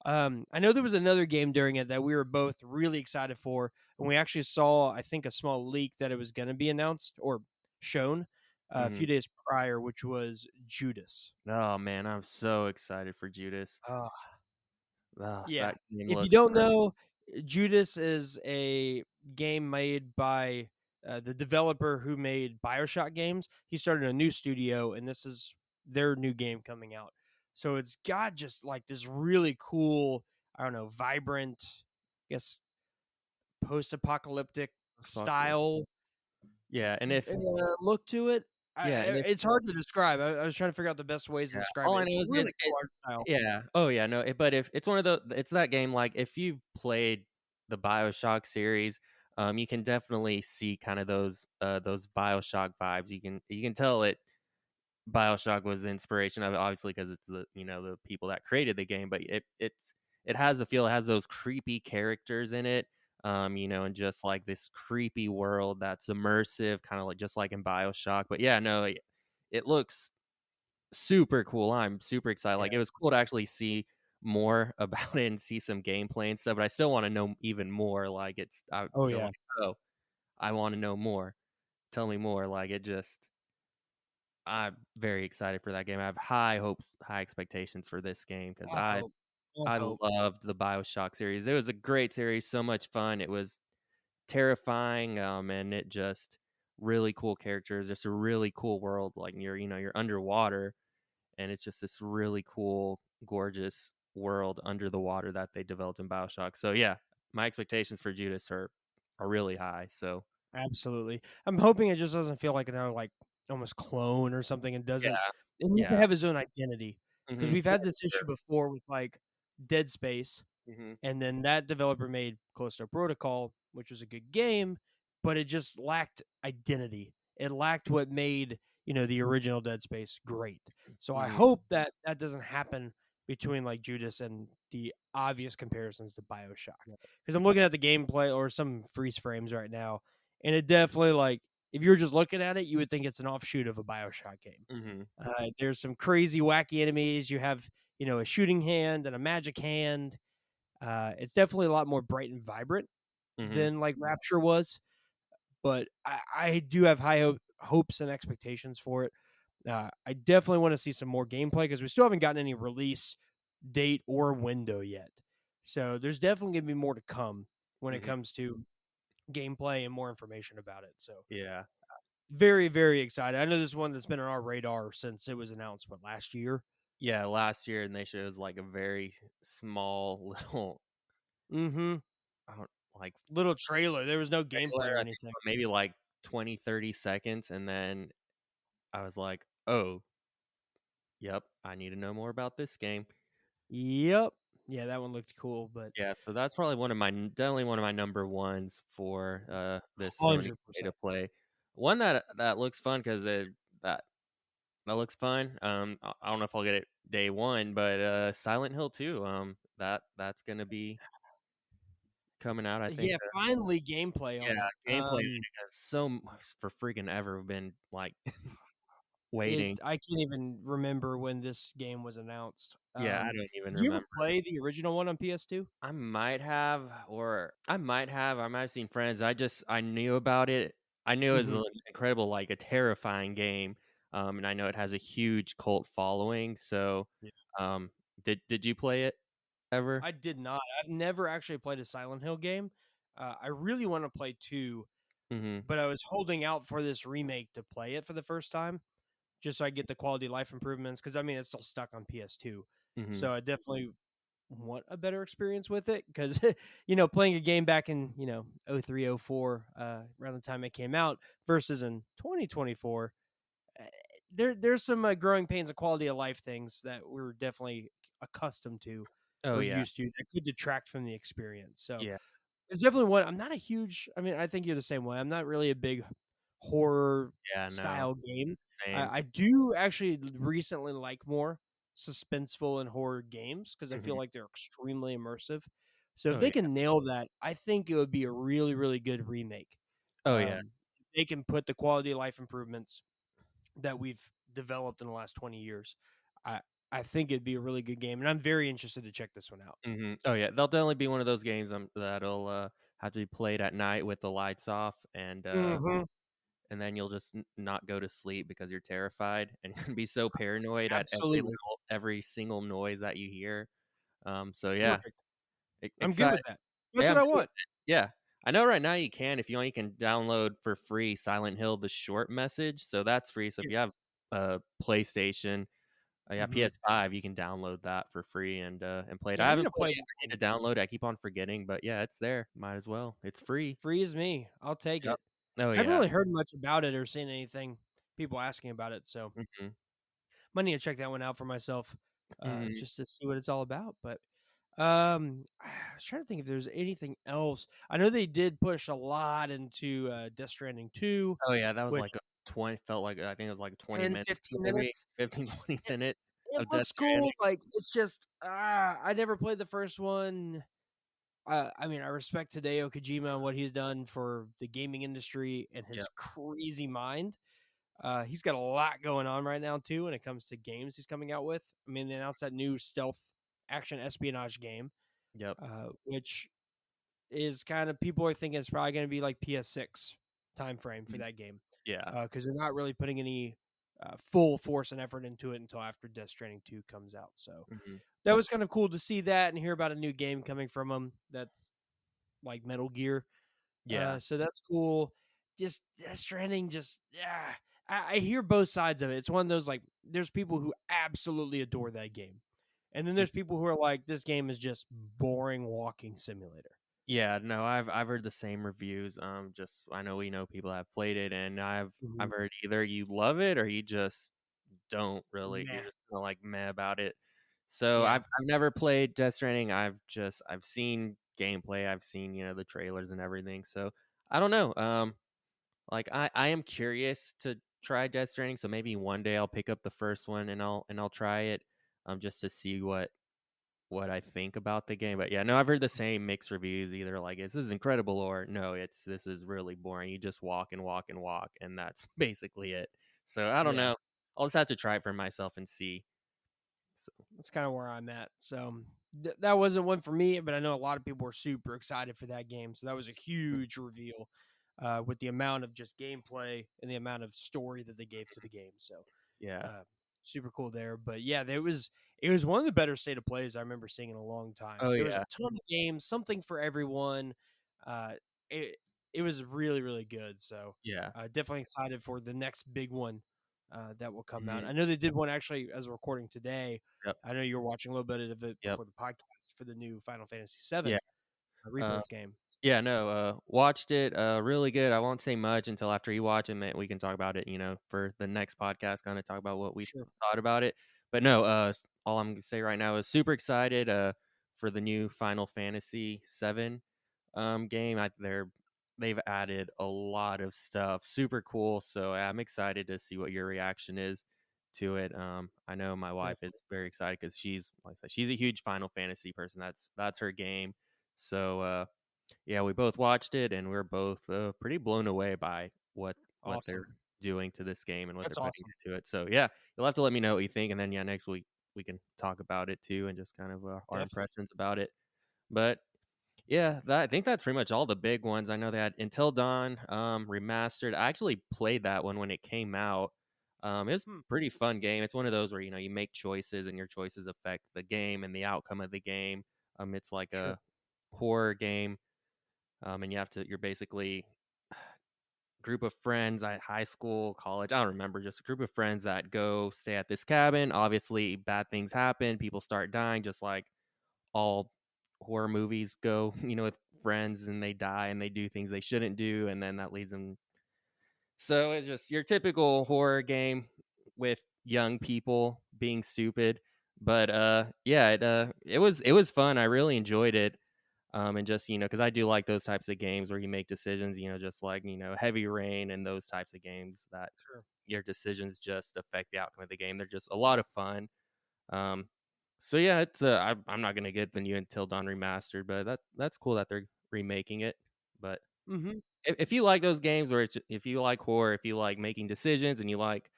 I know there was another game during it that we were both really excited for, and we actually saw I think a small leak that it was going to be announced or shown a few Mhm. days prior, which was Judas. Oh, man, I'm so excited for Judas. Uh, yeah, That game if you looks don't know, Judas is a game made by the developer who made BioShock games. He started a new studio, and this is their new game coming out. So it's got just like this really cool, I don't know, vibrant, I guess, post-apocalyptic apocalypse. style Yeah, and if look to it. yeah, and if It's hard to describe. I was trying to figure out the best ways to yeah, describe all it. I It's know is really cool art style. yeah. Oh, yeah, no, but if it's one of the it's that game, like, if you've played the BioShock series, you can definitely see kinda those BioShock vibes. You can tell it BioShock was the inspiration of it, obviously, because it's the people that created the game, but it has the feel, it has those creepy characters in it, and just like this creepy world that's immersive, kind of like just like in BioShock. But yeah, no, it looks super cool. I'm super excited. Yeah. Like it was cool to actually see more about it and see some gameplay and stuff, but I still want to know even more. Like I Oh still yeah. like, oh, I want to know more. Tell me more. Like it just I'm very excited for that game. I have high hopes, high expectations for this game because I I hope. I I hope. loved the BioShock series. It was a great series, so much fun. It was terrifying, and it just really cool characters. Just a really cool world. Like you're underwater, and it's just this really cool, gorgeous world under the water that they developed in BioShock. So yeah, my expectations for Judas are really high. So Absolutely. I'm hoping it just doesn't feel like another like almost clone or something and doesn't yeah, it needs to yeah, have its own identity. Because we've yeah, had this issue sure. before with like Dead Space, hmm and then that developer made Callisto Protocol, which was a good game, but it just lacked identity. It lacked what made, the original Dead Space great. So I hmm hope that that doesn't happen between like Judas and the obvious comparisons to BioShock. Because I'm looking at the gameplay or some freeze frames right now, and it definitely like if you're just looking at it, you would think it's an offshoot of a BioShock game. hmm There's some crazy, wacky enemies. You have, a shooting hand and a magic hand. It's definitely a lot more bright and vibrant hmm than like Rapture was, but I do have high hopes and expectations for it. I definitely want to see some more gameplay because we still haven't gotten any release date or window yet. So there's definitely going to be more to come when it hmm comes to gameplay and more information about it. So Yeah. very, very excited. I know this is one that's been on our radar since it was announced, but last year. Yeah, last year, and they showed it was like a very small little, Mm-hmm. I don't like Little trailer. There was no trailer, gameplay or I think anything. maybe like 20, 30 seconds, and then I was like, "Oh, yep, I need to know more about this game." Yep. Yeah, that one looked cool, but Yeah, so that's probably definitely one of my number ones for this Sony pay 100%. to play. One that looks fun because that that looks fun. I don't know if I'll get it day one, but Silent Hill 2, that's gonna be coming out. I think. Yeah, finally gameplay Yeah, on it. gameplay because for freaking ever we've been like waiting. I can't even remember when this game was announced. Yeah, I don't even Did you ever remember. play the original one on PS2? I might have seen friends. I knew about it. I knew it was Mhm. an incredible, like a terrifying game. And I know it has a huge cult following. So, Yeah. um, did you play it ever? I did not. I've never actually played a Silent Hill game. I really want to play 2, Mm-hmm. but I was holding out for this remake to play it for the first time. just so I get the quality of life improvements. Because I mean, it's still stuck on PS2, Hmm. so I definitely want a better experience with it. Because playing a game back in 03, 04, around the time it came out versus in 2024, uh, there's some growing pains and quality of life things that we're definitely accustomed to Oh or yeah, used to that could detract from the experience. So yeah, it's definitely one. I'm not a huge. I mean, I think you're the same way. I'm not really a big horror yeah. No, style game. same. I do actually recently like more suspenseful and horror games because I feel Hmm. like they're extremely immersive. So if Oh they yeah, can nail that, I think it would be a really, really good remake. oh yeah. If they can put the quality of life improvements that we've developed in the last 20 years. I I think it'd be a really good game, and I'm very interested to check this one out. Oh yeah, they'll definitely be one of those games that'll have to be played at night with the lights off, Mhm. and then you'll just not go to sleep because you're terrified and be so paranoid at Absolutely. every single noise that you hear. So yeah, Perfect. I'm good excited. with that. That's Yeah, what I'm I good with want. it. Yeah, I know right now you can if you can download for free Silent Hill: The Short Message, so that's free. So if you Yes. have a PlayStation, yeah, Mhm. PS5, you can download that for free and play it. Yeah, I I need haven't to played play it. that I one. need to download it. I keep on forgetting, but yeah, it's there. Might as well. It's free. Free as me. I'll take Yep. it. Oh I haven't yeah. really heard much about it or seen anything people asking about it, so Hmm. might need to check that one out for myself, Hmm. just to see what it's all about. But I was trying to think if there's anything else. I know they did push a lot into Death Stranding 2, Oh yeah, that was which like a 20. Felt like I think it was like 20 10, minutes, 15 maybe minutes. 15, 20 It, minutes it of Death looks Stranding. cool. Like it's just I never played the first one. I mean, I respect Hideo Kojima and what he's done for the gaming industry and his Yep. crazy mind. He's got a lot going on right now too when it comes to games he's coming out with. I mean, they announced that new stealth action espionage game, Yep. which is kind of people are thinking it's probably going to be like PS6 time frame for Mhm. that game Yeah. because they're not really putting any full force and effort into it until after Death Stranding 2 comes out. So Hmm. that was kind of cool to see that and hear about a new game coming from them that's like Metal Gear. Yeah. So that's cool. Just Death Stranding, just yeah. I hear both sides of it. It's one of those like there's people who absolutely adore that game. And then there's people who are like, this game is just boring walking simulator. Yeah, no, I've heard the same reviews. Just I know we know people have played it, and I've Mhm. heard either you love it or you just don't really. You're Meh. just kinda like meh about it. So Yeah. I've never played Death Stranding. I've seen gameplay. I've seen the trailers and everything. So I don't know. Like I am curious to try Death Stranding. So maybe one day I'll pick up the first one and I'll try it. Just to see what I think about the game. But yeah, no, I've heard the same mixed reviews. Either like this is incredible or no, this is really boring. You just walk and walk and walk, and that's basically it. So I don't Yeah. know. I'll just have to try it for myself and see. So That's kind of where I'm at. So that wasn't one for me, but I know a lot of people were super excited for that game. So that was a huge reveal with the amount of just gameplay and the amount of story that they gave to the game. So yeah. uh, super cool there. But yeah, it was one of the better state of plays I remember seeing in a long time. Oh There was a yeah. ton of games, something for everyone. Uh, it it was really really good. So Yeah. definitely excited for the next big one that will come out. Hmm. I know they did one actually as we're recording today. Yep. I know you were watching a little bit of it Yep. before the podcast for the new Final Fantasy VII Yeah. Uh, Rebirth game. yeah. No. Watched it. Really good. I won't say much until after you watch it. We can talk about it. For the next podcast, kind of talk about what we Sure. thought about it. But no. All I'm gonna say right now is super excited. For the new Final Fantasy VII game. They've added a lot of stuff. Super cool. So I'm excited to see what your reaction is to it. I know my wife is Definitely. very excited because she's like I said, she's a huge Final Fantasy person. That's her game. So yeah, we both watched it and we're both pretty blown away by what they're Awesome. doing to this game and what they're That's putting awesome. into it. So yeah, you'll have to let me know what you think, and then yeah, next week we can talk about it too and just kind of our Definitely. impressions about it. But yeah, I think that's pretty much all the big ones. I know they had Until Dawn remastered. I actually played that one when it came out. It's Hmm. a pretty fun game. It's one of those where you make choices and your choices affect the game and the outcome of the game. It's like Sure. a horror game, and you're basically group of friends at high school, college, I don't remember, just a group of friends that go stay at this cabin. Obviously, bad things happen. People start dying, just like all horror movies go, with friends and they die and they do things they shouldn't do. And then that leads them. So it's just your typical horror game with young people being stupid. But yeah, it was fun. I really enjoyed it. And just, because I do like those types of games where you make decisions, just like, Heavy Rain and those types of games that Sure. your decisions just affect the outcome of the game. They're just a lot of fun. Um, so yeah, it's I'm not gonna get the new Until Dawn remastered, but that's cool that they're remaking it. But Mm-hmm. if you like those games where if you like horror, if you like making decisions and you like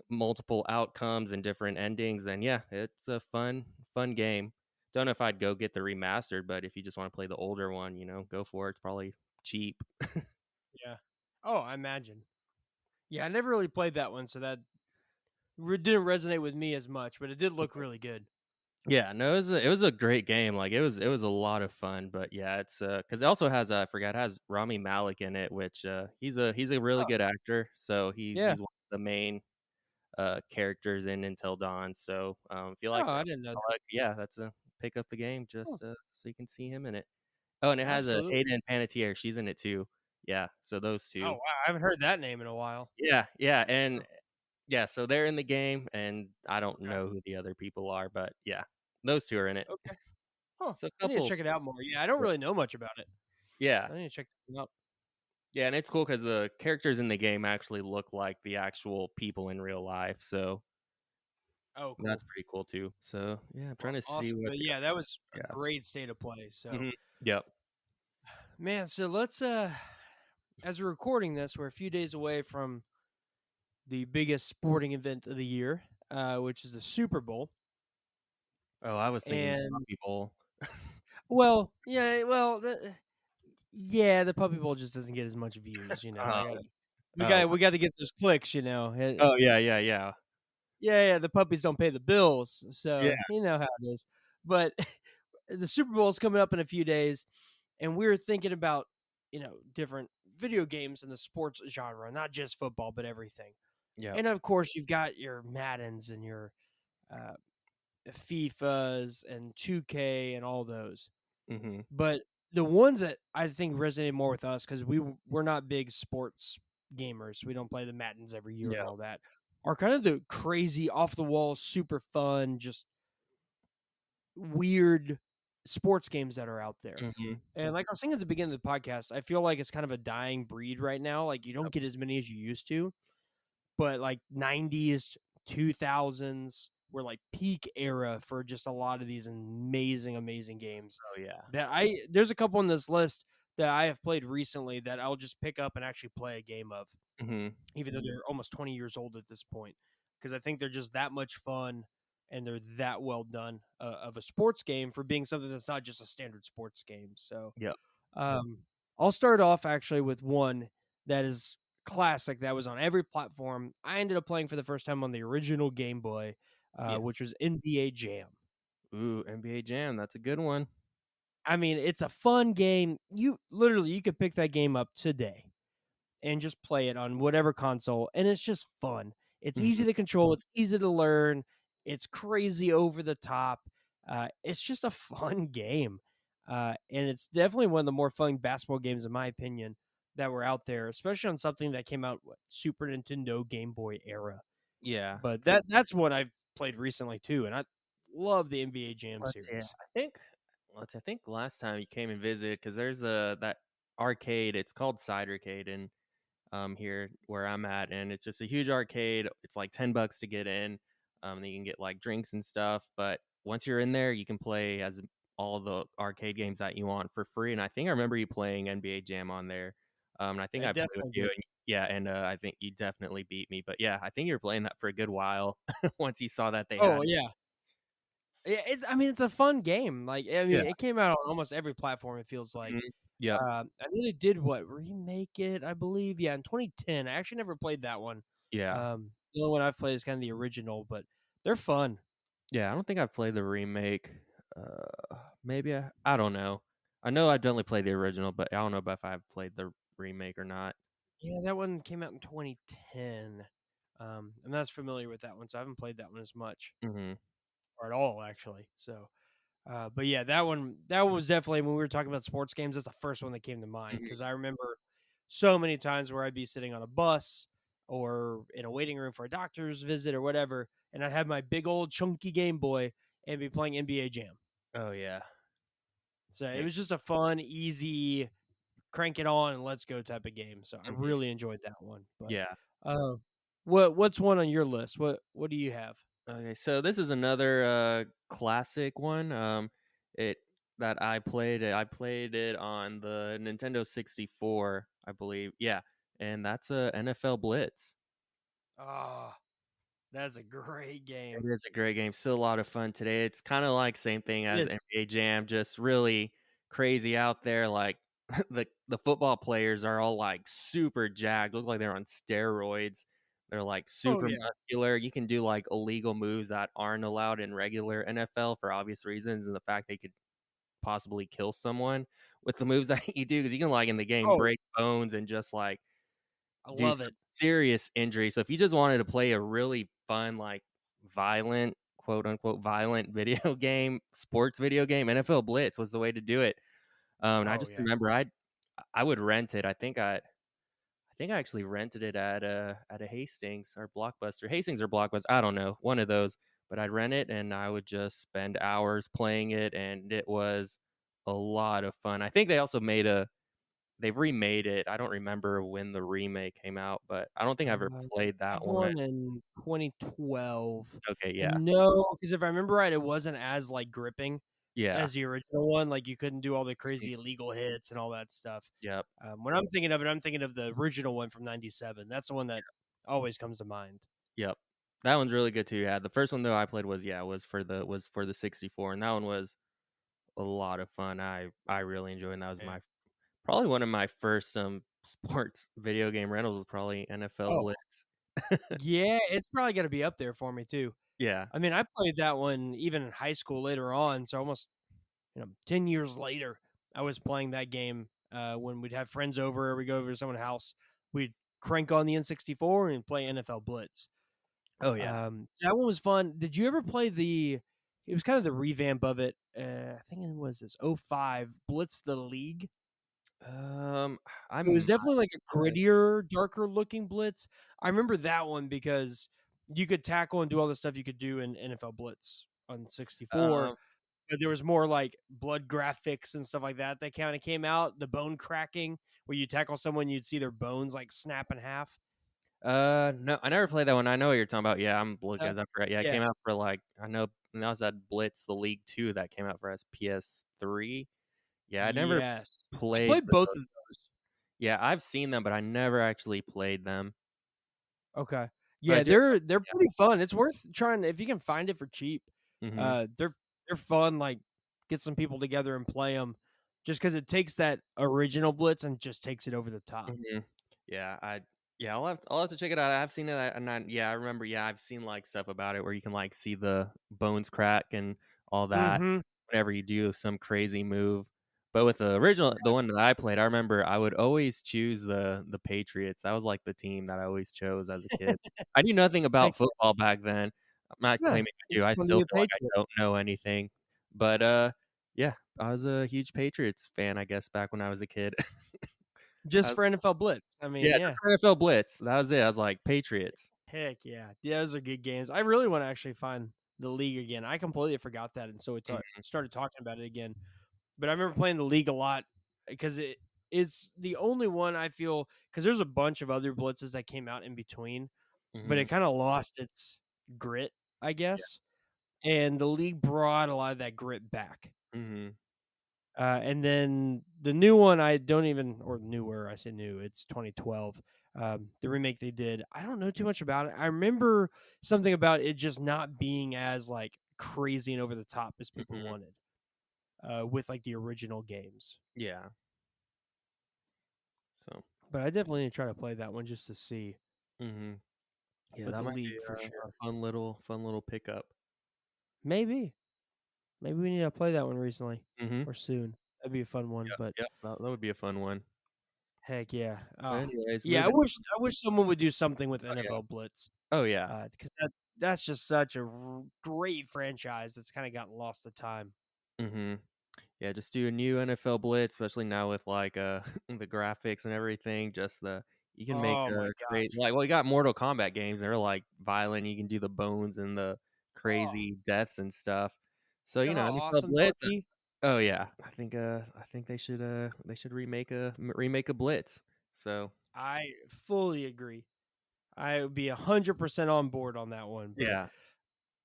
multiple outcomes and different endings, then yeah, it's a fun game. Don't know if I'd go get the remastered, but if you just want to play the older one, go for it. It's probably cheap. Yeah. Oh, I imagine. Yeah, I never really played that one, so that didn't resonate with me as much, but it did look really good. Yeah, no, it was a great game. Like it was a lot of fun. But yeah, it's because it also has I forgot, it has Rami Malek in it, which he's a really Oh, good actor. So yeah. he's one of the main characters in Until Dawn. So if you Oh, like I Rami didn't know that. Malek, yeah, that's a pick up the game Oh, just so you can see him in it. Oh, and it has a absolutely. Hayden Panettiere. She's in it too. Yeah, so those Oh, two. wow. I haven't heard that name in a while. Yeah, yeah, Oh, and yeah, so they're in the game, and I don't okay. know who the other people are, but yeah, those two are in it. Okay. Huh. So a I need to couple. check it out more. Yeah, I don't really know much about it. Yeah, So I need to check it out. yeah, and it's cool because the characters in the game actually look like the actual people in real life, so Oh, cool. that's pretty cool too. So yeah, I'm Well, trying to see awesome. what. But yeah, that was a Yeah. great state of play. So, Yep. man, so let's as we're recording this, we're a few days away from the biggest sporting event of the year, which is the Super Bowl. Oh, I was thinking And Puppy Bowl. well, yeah, well, yeah, the Puppy Bowl just doesn't get as much views, I Oh, gotta, oh, we got to get those clicks. oh, yeah, yeah, yeah, Yeah, yeah, the puppies don't pay the bills, yeah. so you know how it is. But the Super Bowl is coming up in a few days, and we were thinking about, different video games in the sports genre, not just football, but everything. Yep. And of course, you've got your Maddens and your uh, FIFAs and 2K and all those. Mhm. But the ones that I think resonated more with us because we're not big sports gamers. We don't play the Maddens every year and Yep. all that. Are kind of the crazy, off the wall, super fun, just weird sports games that are out there. Mhm. And like I was saying at the beginning of the podcast, I feel like it's kind of a dying breed right now. Like you don't Yep. get as many as you used to, but like 90s, 2000s were like peak era for just a lot of these amazing, amazing games Oh yeah. that there's a couple on this list that I have played recently that I'll just pick up and actually play a game of, Mhm. even though they're almost 20 years old at this point, because I think they're just that much fun and they're that well done of a sports game for being something that's not just a standard sports game. So Yep. um, I'll start off actually with one that is classic that was on every platform. I ended up playing for the first time on the original Game Boy, Yeah. which was NBA Jam. Ooh, NBA Jam. That's a good one. I mean, it's a fun game. You could pick that game up today and just play it on whatever console, and it's just fun. It's easy Mhm. to control. It's easy to learn. It's crazy over the top. It's just a fun game, and it's definitely one of the more fun basketball games, in my opinion, that were out there, especially on something that came out Super Nintendo, Game Boy era. Yeah. But that's one I've played recently too, and I love the NBA Jam Let's see. series. I think last time you came and visited because there's that arcade. It's called Cidercade in here where I'm at, and it's just a huge arcade. It's like $10 to get in. And you can get like drinks and stuff. But once you're in there, you can play as all the arcade games that you want for free. And I think I remember you playing NBA Jam on there. And I think I I played with definitely you. did. And, yeah, and I think you definitely beat me. But yeah, I think you were playing that for a good while once you saw that they Oh had. yeah. Yeah, I mean, it's a fun game. Like, I Yeah. mean, it came out on almost every platform, it feels like. Mhm. Yep. I know they did remake it, I believe. Yeah, in 2010. I actually never played that one. Yeah. The only one I've played is kind of the original, but they're fun. Yeah, I don't think I've played the remake. Maybe I don't know. I know I've definitely played the original, but I don't know if I've played the remake or not. Yeah, that one came out in 2010. I'm not as familiar with that one, so I haven't played that one as much Hmm. or at all, actually. So, but yeah, that one was definitely when we were talking about sports games. That's the first one that came to mind Hmm. because I remember so many times where I'd be sitting on a bus or in a waiting room for a doctor's visit or whatever, and I'd have my big old chunky Game Boy and be playing NBA Jam. Oh yeah. So it Can't- was just a fun, easy, crank it on and let's go type of game. So I mhm. really enjoyed that one. But Yeah. uh, what's one on your list? What do you have? Okay, so this is another classic one. It that I played. I played it on the Nintendo 64, I believe. Yeah, and that's a NFL Blitz. Ah, that's a great game. It is a great game. Still a lot of fun today. It's kind of like same thing It as is. NBA Jam, just really crazy out there. Like the football players are all like super jacked, look like they're on steroids. They're like Oh super yeah. muscular. You can do like illegal moves that aren't allowed in regular NFL for obvious reasons, and the fact they could possibly kill someone with the moves that you do, because you can like in the game Oh, break bones and just like I do love some it. serious injury. So if you just wanted to play a really fun, like violent, quote unquote, violent video game, sports video game, NFL Blitz was the way to do it. And I Oh just yeah. remember I would rent it. I think I actually rented it at a Hastings or Blockbuster. Hastings or Blockbuster, I don't know, one of those. But I'd rent it and I would just spend hours playing it, and it was a lot of fun. I think they've remade it. I don't remember when the remake came out, but I don't think I ever played Have that one. one in 2012. Okay, yeah. And no, because if I remember right, it wasn't as like gripping Yeah. as the original one. Like you couldn't do all the Mm. crazy illegal hits and all that stuff. Yep. When I'm thinking of it, I'm thinking of the original one from '97. That's the one that always comes to mind. Yep. That one's really good too. Yeah. The first one though I played was for the 64, and that one was a lot of fun. I really enjoyed it. And that was Yeah. my probably one of my first sports video game rentals was probably NFL Oh, Blitz. yeah, it's probably got to be up there for me too. Yeah. I mean, I played that one even in high school later on, so almost 10 years later, I was playing that game when we'd have friends over or we go over to someone's house. We'd crank on the N64 and play NFL Blitz. Oh yeah. So that one was fun. Did you ever play it was kind of the revamp of it. I think it was this '05 Blitz the League. Um It was I'm definitely like a grittier, darker looking Blitz. I remember that one because you could tackle and do all the stuff you could do in NFL Blitz on 64. um But there was more like blood graphics and stuff like that that kind of came out. The bone cracking, where you tackle someone, you'd see their bones like snap in half. no, I never played that one. I know what you're talking about. Yeah, I'm looking Uh, as I forgot. Yeah, it yeah. came out for like I know, and that was that Blitz the League 2 that came out for us PS3. Yeah, I never Yes. I played played the both of those. Yeah, I've seen them, but I never actually played them. Okay. But I Yeah, do they're pretty fun. It's worth trying if you can find it for cheap. Yeah. Mhm. They're fun. Like get some people together and play them, just because it takes that original Blitz and just takes it over the top. Mhm. Yeah, I'll have to check it out. I've seen it, and I remember. Yeah, I've seen like stuff about it where you can like see the bones crack and all that Mm-hmm. whenever you do some crazy move. But with the one that I played, I remember I would always choose the Patriots. That was like the team that I always chose as a kid. I knew nothing about Heck football back then. I'm not yeah. claiming I You do. I just want to still be a feel like I Patriot. don't know anything. But yeah, I was a huge Patriots fan, I guess, back when I was a kid. Just for NFL Blitz. I mean, Yeah, yeah. just for NFL Blitz. That was it. I was like, Patriots. Heck yeah. Yeah, those are good games. I really want to actually find the league again. I completely forgot that, and so we Mhm, started talking about it again. But I remember playing the league a lot because it's the only one I feel because there's a bunch of other blitzes that came out in between, but it mhm, kind of lost its grit, I yeah, guess. And the league brought a lot of that grit back. mhm, And then the new one, I don't even, or newer, I say new, it's 2012. The remake they did, I don't know too much about it. I remember something about it just not being as like crazy and over the top as people mhm, wanted with like the original games. yeah. So, But I definitely need to try to play that one just to see. mhm, yeah, But that the might be league for a sure. fun little pickup. Maybe. Maybe we need to play that one recently Mhm. or soon. That'd be a fun one. Yep, But yep. That would be a fun one. Heck yeah. But Oh, anyways, yeah. moving. I wish someone would do something with Oh yeah. NFL Blitz, Oh yeah. because that's just such a great franchise that's kind of gotten lost to time. Mm-hmm. Yeah, just do a new NFL Blitz, especially now with like the graphics and everything. Just the you can make Oh my a great gosh. like well, you got Mortal Kombat games. They're like violent. You can do the bones and the Oh, crazy deaths and stuff. So you know how NFL awesome that would Blitz. be? Oh yeah, I think they should remake a Blitz. So I fully agree. I would be 100% on board on that one. But yeah.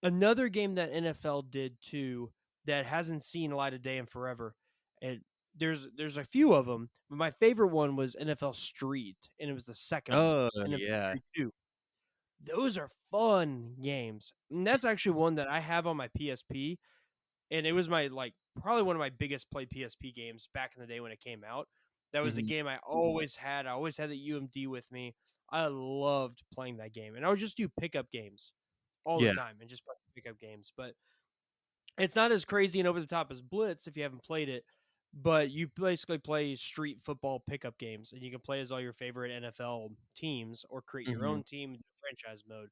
another game that NFL did too that hasn't seen a light of day in forever, and there's a few of them, but my favorite one was NFL Street, and it was the second one, Oh NFL yeah. Street 2. Those are fun games. And that's actually one that I have on my PSP, and it was my like probably one of my biggest played PSP games back in the day when it came out. That was a Hmm. game I always had. I always had the UMD with me. I loved playing that game, and I would just do pickup games all the Yeah. time and just play pickup games. But it's not as crazy and over the top as Blitz if you haven't played it. But you basically play street football pickup games, and you can play as all your favorite NFL teams or create your Hmm. own team in franchise mode.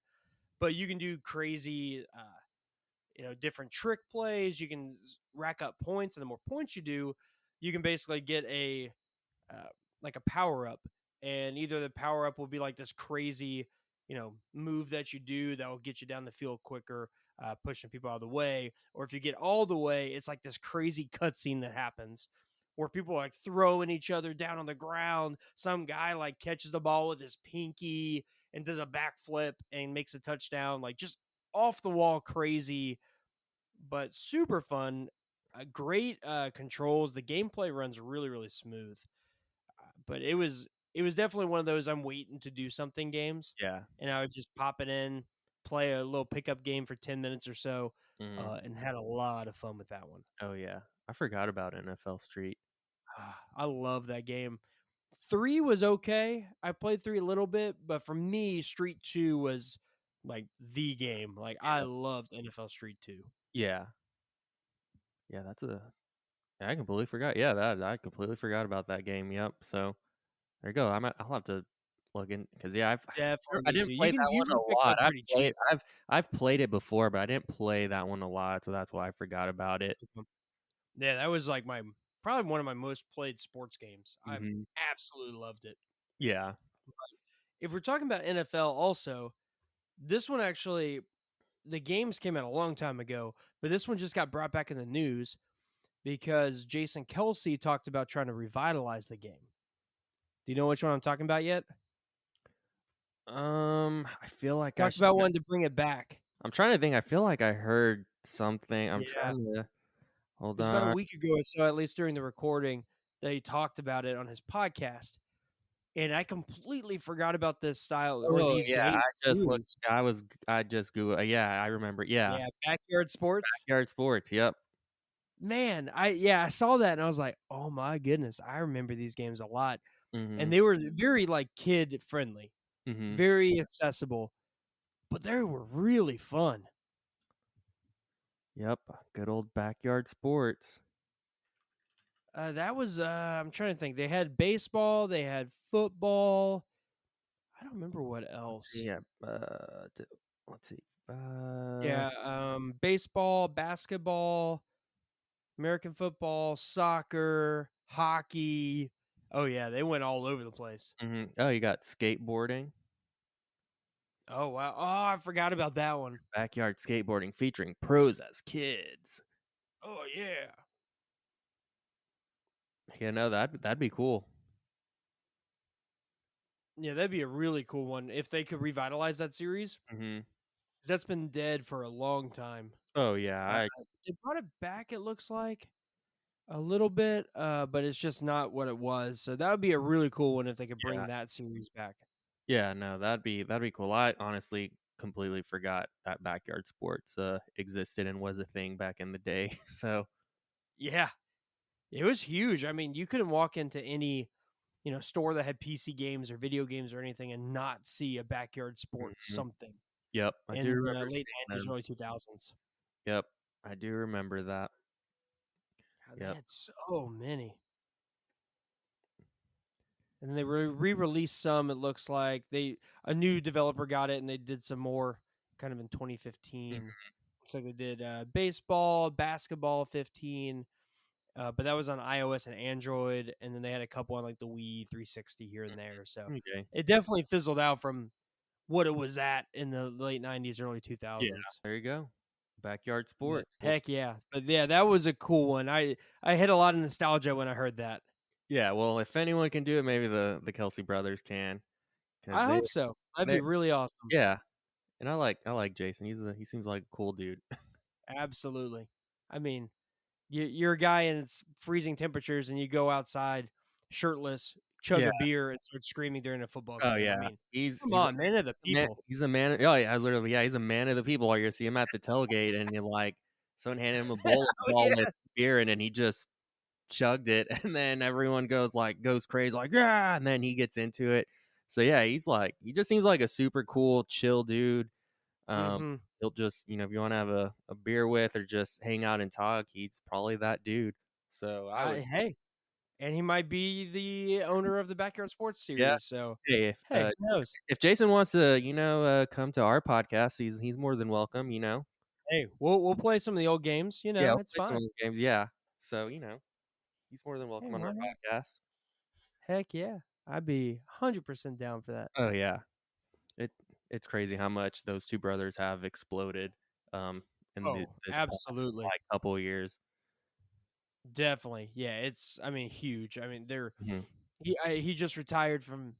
But you can do crazy different trick plays. You can rack up points, and the more points you do, you can basically get a uh, like a power up, and either the power up will be like this crazy, move that you do that will get you down the field quicker, pushing people out of the way, or if you get all the way, it's like this crazy cutscene that happens. Where people are like throwing each other down on the ground. Some guy like catches the ball with his pinky and does a backflip and makes a touchdown. Like just off the wall crazy but super fun. Great controls. The gameplay runs really, really smooth. But it was definitely one of those I'm waiting to do something games, Yeah. and I would just pop it in, play a little pickup game for 10 minutes or so, Hmm. and had a lot of fun with that one. Oh yeah. I forgot about NFL Street. I love that game. 3 was okay. I played 3 a little bit, but for me, Street 2 was like the game. Like I Yeah. loved NFL Street 2. Yeah. Yeah. Yeah, I completely forgot. Yeah, that I completely forgot about that game. Yep. So there you go. I'll have to look in because yeah, Definitely I need didn't to. You play can that one usually a pick it lot. up pretty cheap. I've played it before, but I didn't play that one a lot, so that's why I forgot about it. Yeah, that was like my probably one of my most played sports games. I Hmm. absolutely loved it. Yeah. If we're talking about NFL also, this one actually the games came out a long time ago, but this one just got brought back in the news because Jason Kelsey talked about trying to revitalize the game. Do you know which one I'm talking about yet? I feel like I Talked should. about wanting to bring it back. I'm trying to think. I feel like I heard something. I'm Yeah. trying to hold It was about a on. week ago or so, at least during the recording, that he talked about it on his podcast. And I completely forgot about this style or Oh these yeah, game I just looked. series. I just Googled. Yeah, I remember. Yeah, Yeah, backyard sports. Backyard Sports. Yep. Man, I saw that and I was like, "Oh my goodness, I remember these games a lot." And Mhm. they were very like kid friendly, Mhm. very accessible, but they were really fun. Yep. Good old Backyard Sports. That was I'm trying to think. They had baseball, they had football. I don't remember what Let's see. else. Yeah. Let's see. Yeah, baseball, basketball, American football, soccer, hockey. Oh yeah, they went all over the place. Mhm. Oh, you got skateboarding. Oh wow. Oh, I forgot about that one. Backyard skateboarding featuring pros as kids. Oh yeah. Yeah, no, that'd be cool. Yeah, that'd be a really cool one if they could revitalize that series. Mhm. 'Cause that's been dead for a long time. Oh yeah, Uh, they brought it back, it looks like a little bit, but it's just not what it was. So that would be a really cool one if they could yeah. bring that series back. Yeah, no, that'd be cool. I honestly completely forgot that Backyard Sports existed and was a thing back in the day. So, Yeah, it was huge. I mean, you couldn't walk into any store that had PC games or video games or anything and not see a backyard sports mhm. something Yep, I do in the remember late seeing 90s, them. early 2000s. Yep, I do remember that. God, they Yep. had so many. and they re-released some. It looks like a new developer got it, and they did some more kind of in 2015. Looks like they did baseball, basketball 15, but that was on iOS and Android, and then they had a couple on like the Wii 360 here and there. So Okay. it definitely fizzled out from what it was at in the late 90s, early Yeah. 2000s. There you go. Backyard But sports. heck yeah. But yeah, that was a cool one. I hit a lot of nostalgia when I heard that. Yeah, well, if anyone can do it, maybe the Kelsey brothers can, because I hope so. That'd be they really awesome. yeah, and I like Jason. He seems like a cool dude. Absolutely. I mean, you're a guy and it's freezing temperatures and you go outside shirtless, chug Yeah. a beer and start screaming during a football Oh game. I yeah. mean, He's come he's on, man of the man. people. He's a man. Oh yeah, literally. Yeah, he's a man of the people. Or you see him at the tailgate, and you're like, someone handed him a bowl of Oh yeah. with beer, and he just chugged it, and then everyone goes crazy, like yeah, and then he gets into it. So yeah, he just seems like a super cool, chill dude. Mm-hmm. He'll just if you want to have a beer with or just hang out and talk, he's probably that dude. So I would, Hey, and he might be the owner of the Backyard Sports yeah. series. So Hey, hey, who knows? if Jason wants to, come to our podcast, he's more than welcome. Hey, we'll play some of the old games. Yeah, we'll It's play some fine. of the games. Yeah, so he's more than Hey, welcome on why our not? podcast. Heck yeah, I'd be 100% down for that. Oh yeah, it it's crazy how much those two brothers have exploded in Oh, this past absolutely. like couple of years. Definitely. Yeah, it's I mean huge. I mean Mhm. he just retired from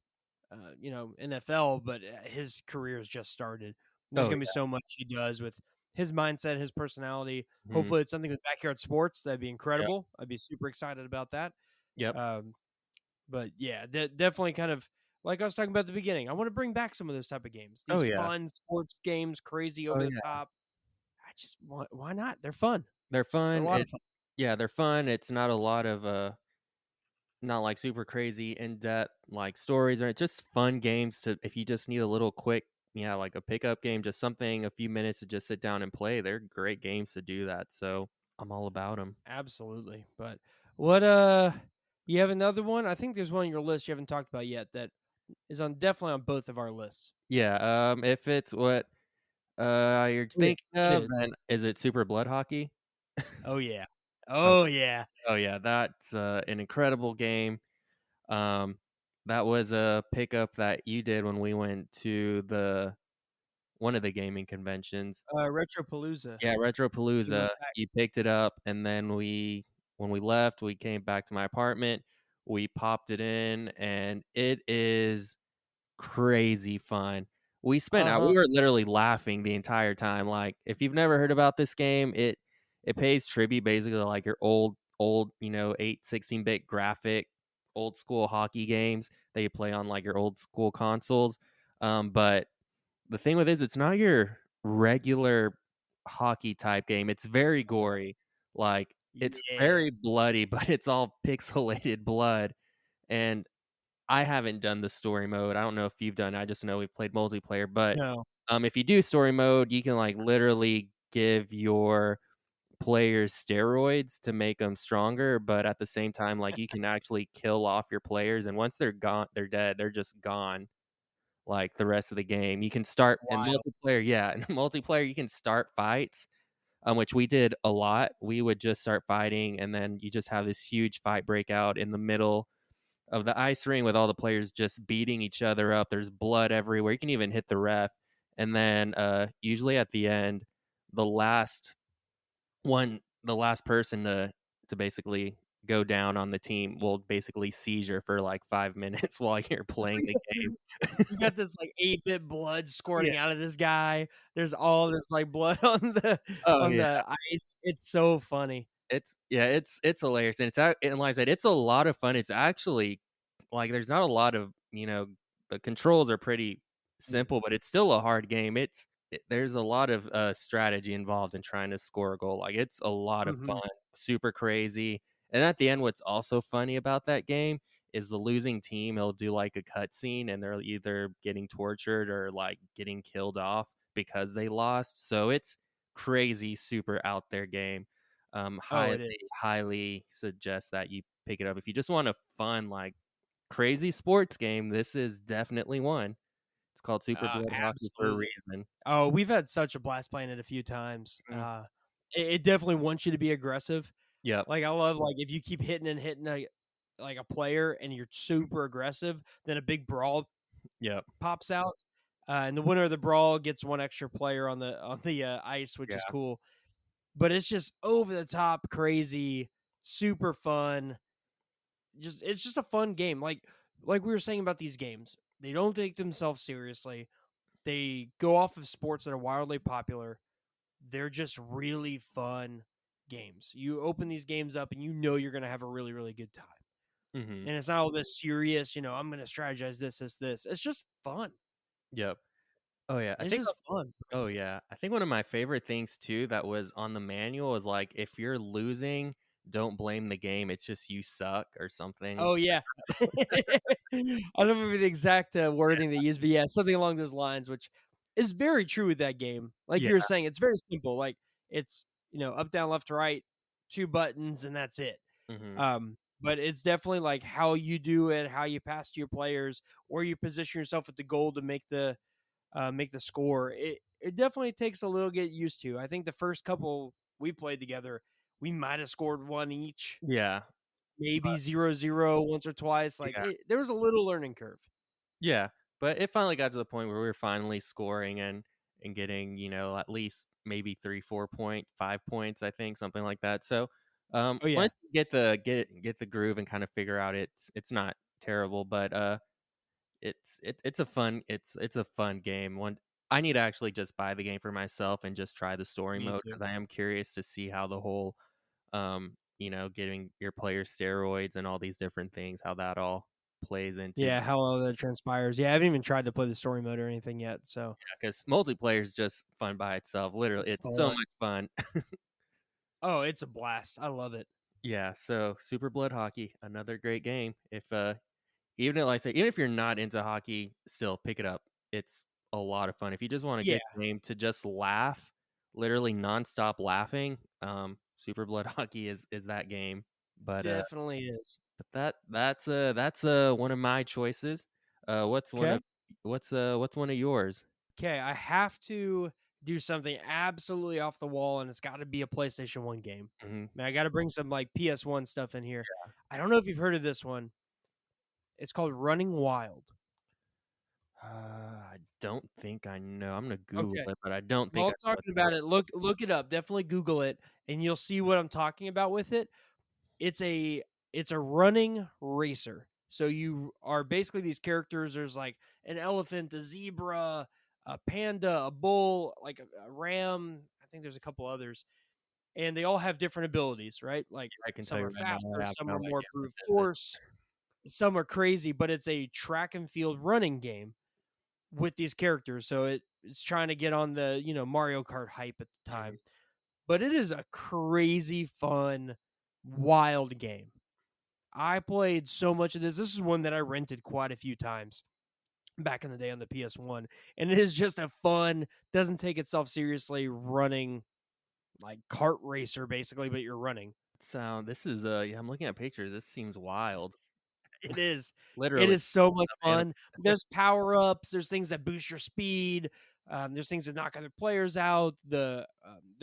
NFL, but his career has just started. There's Oh going to be yeah. so much he does with his mindset, his personality. Mhm. Hopefully it's something with backyard sports. That'd be Yep. incredible. I'd be super excited about that. Yep. Um, but yeah, definitely kind of like I was talking about at the beginning. I want to bring back some of those type of games. Oh These yeah. fun sports games, crazy Oh over the yeah. top. I just want why not? They're fun. They're They're a fun. lot of fun. Yeah, they're fun. It's not a lot of not like super crazy in depth like stories or just fun games to if you just need a little quick like a pickup game, just something a few minutes to just sit down and play. They're great games to do that. So I'm all about them. Absolutely. But what you have another one? I think there's one on your list you haven't talked about yet that is on definitely on both of our lists. Yeah. If it's what you're Yeah, thinking it of, is. then is it Super Blood Hockey? Oh yeah. Uh, Oh yeah. oh yeah, that's an incredible game. Um, that was a pickup that you did when we went to the one of the gaming conventions. Retropalooza. Yeah, A few Retropalooza. months back. You picked it up, and then when we left, we came back to my apartment. We popped it in, and it is crazy fun. We Uh-huh. were literally laughing the entire time. Like, if you've never heard about this game, it pays tribute basically to like your old 8 16-bit graphic old school hockey games that you play on like your old school consoles. But the thing with it is it's not your regular hockey type game. It's very gory. Like it's Yeah. very bloody, but it's all pixelated blood. And I haven't done the story mode. I don't know if you've done. I just know we've played multiplayer. But No. if you do story mode, you can like literally give your players steroids to make them stronger. But at the same time, like you can actually kill off your players, and once they're gone, they're dead. They're just gone like the rest of the game. You can start in Wild. multiplayer, yeah, in multiplayer you can start fights, which we did a lot. We would just start fighting, and then you just have this huge fight breakout in the middle of the ice ring with all the players just beating each other up. There's blood everywhere. You can even hit the ref, and then usually at the end, the last the last person to basically go down on the team will basically seizure for like 5 minutes while you're playing the game. You got this like 8-bit blood Yeah. squirting out of this guy. There's all this like blood Oh on yeah. the ice. It's so funny. It's hilarious, and and like I said, it's a lot of fun. It's actually like there's not a lot of the controls are pretty simple, but it's still a hard game. There's a lot of strategy involved in trying to score a goal. Like it's a lot of fun, Mhm. super crazy. And at the end, what's also funny about that game is the losing team. They'll do like a cutscene, and they're either getting tortured or like getting killed off because they lost. So it's crazy, super out there game. Oh, Highly, it is. highly suggest that you pick it up if you just want a fun, like crazy sports game, this is definitely one. It's called Super Blood Hockey for a Absolutely. reason. Oh, we've had such a blast playing it a few times. Mhm. It definitely wants you to be aggressive. Yep. Like I love like if you keep hitting and hitting like a player and you're super aggressive, then a big brawl Yep. pops out, and the winner of the brawl gets one extra player on the ice, which is Yeah. cool. But it's just over the top, crazy, super fun. Just it's just a fun game. Like we were saying about these games, they don't take themselves seriously. They go off of sports that are wildly popular. They're just really fun games. You open these games up and you know you're going to have a really, really good time. Mhm. And it's not all this serious, I'm going to strategize this. It's just fun. Yep. Oh, yeah. I It's think just fun. Oh, yeah. I think one of my favorite things too that was on the manual is, like, if you're losing, don't blame the game, it's just you suck or something. Oh, yeah. I don't remember the exact wording they used, but yeah, something along those lines, which is very true with that game. Like Yeah. you were saying, it's very simple. Like it's, up, down, left, right, two buttons, and that's it. Mhm. But it's definitely like how you do it, how you pass to your players, or you position yourself at the goal to make the score. It definitely takes a little get used to. I think the first couple we played together, we might have scored one each, Yeah. maybe 0-0 once or twice. Like Yeah. there was a little learning curve. Yeah. But it finally got to the point where we were finally scoring and getting, at least maybe 3, 5 points, I think, something like that. So, Oh yeah, once you get the groove and kind of figure out it's not terrible, but it's a fun game. One I need to actually just buy the game for myself and just try the story me mode too. because I am curious to see how the whole getting your players steroids and all these different things, how that all plays into Yeah, how all that transpires. Yeah, I haven't even tried to play the story mode or anything yet. So because multiplayer is just fun by itself. Literally, it's it's so fun. much fun. Oh, it's a blast. I love it. Yeah, so Super Blood Hockey, another great game. If like I say, even if you're not into hockey, still pick it up. It's a lot of fun. If you just want a Yeah, good game to just laugh, literally nonstop laughing, Super Blood Hockey is that game. But definitely is. that's one of my choices. What's one Okay. of what's one of yours? Okay, I have to do something absolutely off the wall, and it's got to be a PlayStation 1 game. Mhm. Man, I got to bring some like PS1 stuff in here. I don't know if you've heard of this one. It's called Running Wild. I don't think I know. I'm gonna Google Okay. it, but I don't think While I know what talking that about it, look it up. Definitely Google it, and you'll see what I'm talking about with it. It's a it's a running racer. So you are basically these characters. There's like an elephant, a zebra, a panda, a bull, like a ram. I think there's a couple others, and they all have different abilities, right? Like I can tell some you are right now, faster, I have some no are more idea what brute this is. force, some are crazy. But it's a track and field running game with these characters. So it's trying to get on the Mario Kart hype at the Mhm. time. But it is a crazy fun, wild game. I played so much of this. This is one that I rented quite a few times back in the day on the PS1. And it is just a fun, doesn't take itself seriously running like kart racer basically, but you're running. So this is yeah, I'm looking at pictures. This seems wild. It is. It Literally is so much a man. fun. There's power ups. There's things that boost your speed. There's things that knock other players out. The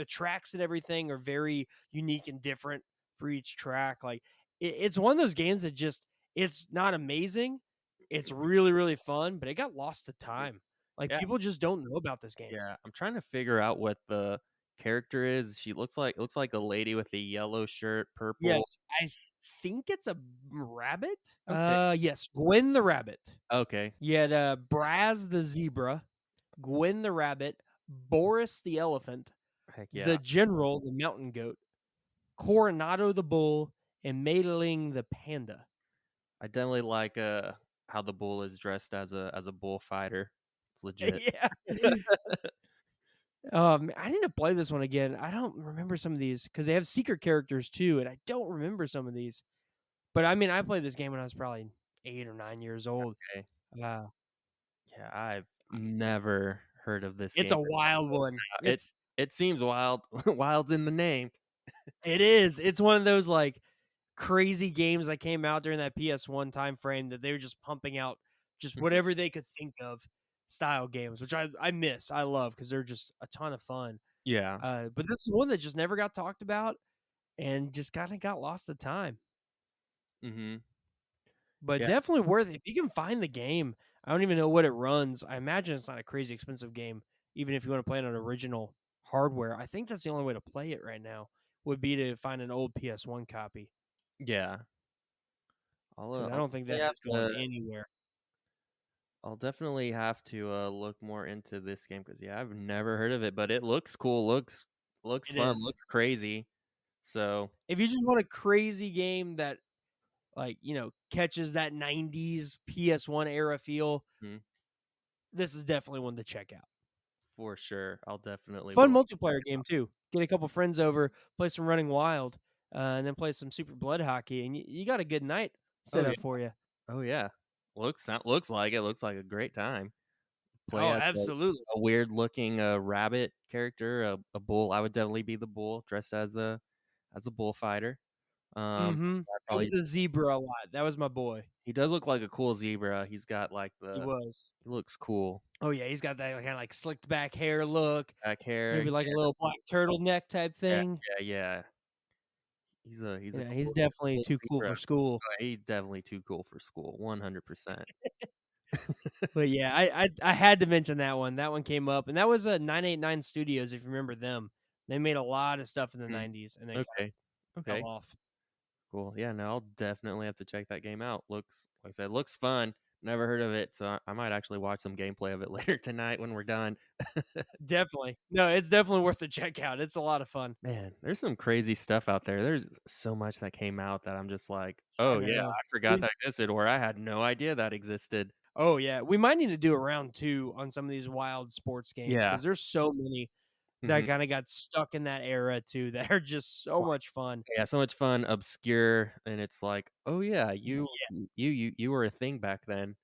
tracks and everything are very unique and different for each track. Like it's one of those games that just it's not amazing. It's really really fun, but it got lost to time. Like Yeah, people just don't know about this game. yeah. I'm trying to figure out what the character is. She looks like a lady with a yellow shirt, purple. Yes, I think it's a rabbit. Okay. Yes, Gwen the rabbit. Okay. You had Braz the zebra, Gwen the rabbit, Boris the elephant, Heck yeah. the general the mountain goat, Coronado the bull, and Meiling the panda. I definitely like how the bull is dressed as a bullfighter. It's legit. Yeah. I need to play this one again. I don't remember some of these because they have secret characters too, and I don't remember some of these. But I mean, I played this game when I was probably 8 or 9 years old. Okay. Uh, Yeah, I've never heard of this it's game. a wild one. It it seems wild. Wild's in the name. It is. It's one of those like crazy games that came out during that PS1 time frame that they were just pumping out just Mhm. whatever they could think of style games, which I miss. I love because they're just a ton of fun. Yeah. But this is one that just never got talked about and just kind of got lost to time. Mhm. But Yeah. definitely worth it. If you can find the game, I don't even know what it runs. I imagine it's not a crazy expensive game, even if you want to play it on original hardware. I think that's the only way to play it right now would be to find an old PS1 copy Yeah. because I I'll don't think definitely that have is going to anywhere. look more into this game because yeah, I've never heard of it, but it looks cool, looks It fun, is. looks crazy. So, If you just want a crazy game that, like, catches that 90s PS1 era feel, mhm, this is definitely one to check out. for sure, I'll definitely Fun will. multiplayer game, too. Get a couple friends over, play some Running Wild, and then play some Super Blood Hockey, and you got a good night Oh set yeah, up for you. oh yeah. Looks like a great time. Play Oh, as absolutely. a weird looking rabbit character, a bull. I would definitely be the bull, dressed as a bullfighter. Mhm. I I probably was a zebra a lot. That was my boy. he does look like a cool zebra. He's got like He was. he looks cool. Oh, yeah, he's got that kinda, like, slicked back hair look, Back hair. maybe, like, a little black turtleneck type Yeah, thing. yeah, yeah. He's a Yeah, he's cool definitely cool too cool zebra. for school. He's definitely too cool for school, 100%. But, yeah, I had to mention that one. That one came up, and that was, 989 Studios, if you remember them. They made a lot of stuff in the Mm, '90s and then kinda okay. fell Okay. off. Cool. Yeah, no, I'll definitely have to check that game out. Looks like I said, looks fun. Never heard of it, so I might actually watch some gameplay of it later tonight when we're done. Definitely. No, it's definitely worth the check out. It's a lot of fun. Man, there's some crazy stuff out there. There's so much that came out that I'm just like, I "Oh, yeah, know. I forgot We that existed," or "I had no idea that existed." Oh, yeah. We might need to do a round 2 on some of these wild sports games Yeah. because there's so many that Mhm. kinda got stuck in that era too that are just so much fun. Yeah, so much fun, obscure, and it's like, "Oh, yeah, Yeah. you were a thing back then."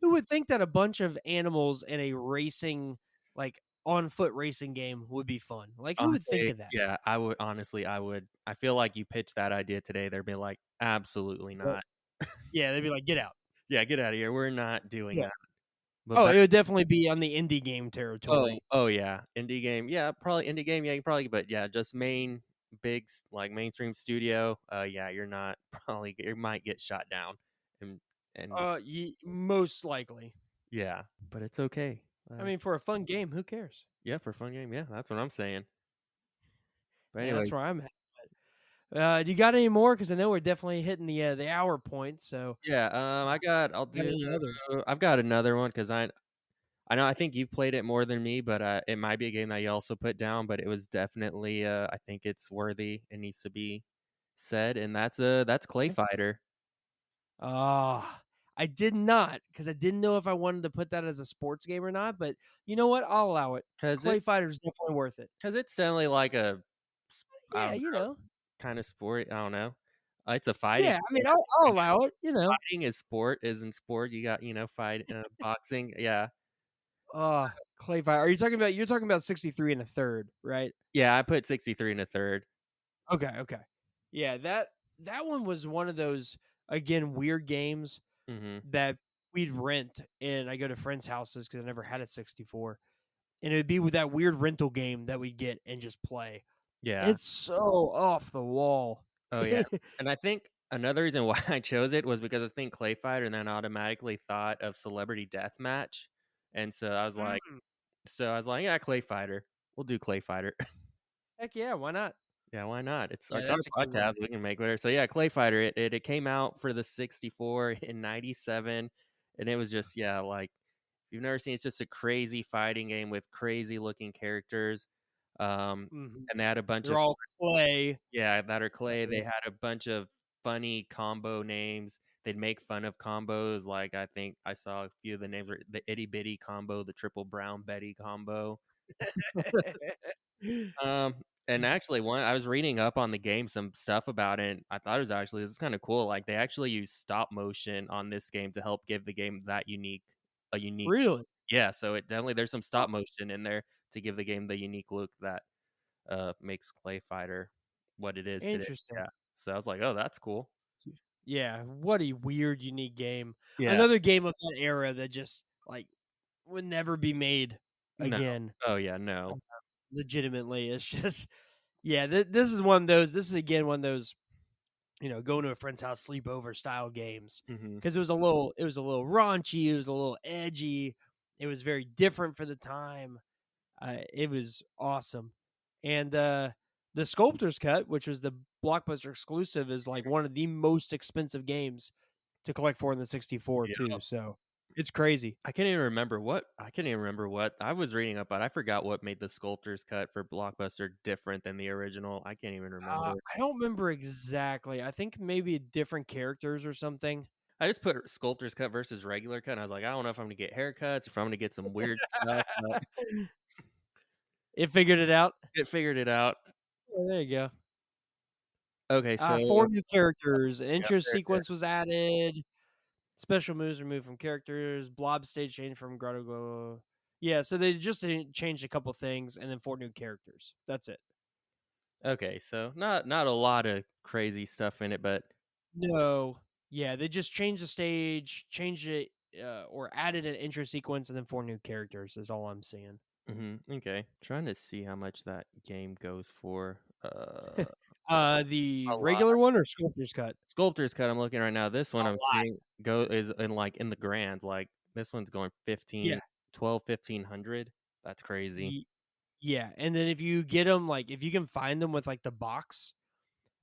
Who would think that a bunch of animals in a racing, like, on-foot racing game would be fun? Like, who would think Honestly, of that? yeah, I would honestly, I would. I feel like you pitch that idea today, they'd be like, "Absolutely Well, not." yeah, they'd be like, "Get out." Yeah, get out of here. We're not doing Yeah. that. But Oh, back it would definitely be on the indie game territory. oh, yeah, indie game. Yeah, probably indie game. Yeah, you probably but yeah, just like mainstream studio. Yeah, you're not probably you might get shot down. And Ye most likely. yeah, but it's okay. I mean, for a fun game, who cares? Yeah, for a fun game. Yeah, that's what I'm saying. But Yeah, that's anyway, where I'm at. Do you got any more? Because I know we're definitely hitting the hour point, so, yeah, got any others? I've got another one because I know I think you've played it more than me, but it might be a game that you also put down, but it was definitely I think it's worthy. It needs to be said, and that's Clay Fighter. Ah, I did not because I didn't know if I wanted to put that as a sports game or not, but you know what? I'll allow it. Cause Clay Fighter's definitely worth it. it's definitely like I Yeah, don't know, kind of sport. I don't know. It's a fighting Yeah, I mean, game. I'll I allow it, guess fighting is sport. Isn't sport? You got fight boxing. Yeah, Clay Fighter. You're talking about 63 and a third, right? yeah. I put 63 in a third. Okay, okay. Yeah, that one was one of those, again, weird games Hmm. that we'd rent, and I go to friends' houses because I never had a 64, and it'd be with that weird rental game that we'd get and just play. Yeah. It's so off the wall. Oh yeah. And I think another reason why I chose it was because I think Clay Fighter, and then automatically thought of Celebrity Deathmatch, and Mm, so I was like, yeah, Clay Fighter. We'll do Clay Fighter. heck yeah, why not? Yeah, why not? Yeah, It's our that's a good one. podcast. We can make whatever. So yeah, Clay Fighter. It came out for the 64 in '97, and it was just yeah, like you've never seen. It's just a crazy fighting game with crazy looking characters. Mhm. And they had a bunch They're of all clay. yeah that are clay. They Yeah. had a bunch of funny combo names. They'd make fun of combos. Like I think I saw a few of the names were the itty bitty combo, the triple brown Betty combo. Um, and actually, one I was reading up on the game some stuff about it. And I thought it was actually this is kind of cool. Like they actually use stop motion on this game to help give the game that unique. Really? Yeah, so it definitely there's some stop motion in there to give the game the unique look that makes Clay Fighter what it is today. Interesting. Yeah. So I was like, oh, that's cool. Yeah, what a weird, unique game. Yeah. Another game of that era that just like would never be made No. again. Oh yeah, no. Legitimately, it's just yeah. This is one of those. This is again one of those going to a friend's house sleepover style games Hmm. because it was a little raunchy, it was a little edgy, it was very different for the time. It was awesome, and the Sculptor's Cut, which was the Blockbuster exclusive, is like one of the most expensive games to collect for in the 64 Yeah. too. So it's crazy. I can't even remember what I was reading up, but I forgot what made the Sculptor's Cut for Blockbuster different than the original. I can't even remember. I don't remember exactly. I think maybe different characters or something. I just put Sculptor's Cut versus regular cut, and I was like, I don't know if I'm gonna get haircuts, if I'm gonna get some weird stuff, but It figured it out. it figured it out. Oh, there you go. Okay, so 4 new characters, yeah, intro there it is. sequence was added, special moves removed from characters, blob stage changed from Grotto Glow. Yeah, so they just changed a couple things and then 4 new characters. That's it. Okay, so not a lot of crazy stuff in it, but No. Yeah, they just changed the stage, changed it, or added an intro sequence and then 4 new characters is all I'm seeing. okay. Trying to see how much that game goes for. The A lot. regular one or Sculptor's Cut? Sculptor's Cut. I'm looking right now. This A one I'm lot. seeing go is in like in the grands. Like this one's going Yeah. 1500. That's crazy. Ye Yeah, and then if you get them, like, if you can find them with, like, the box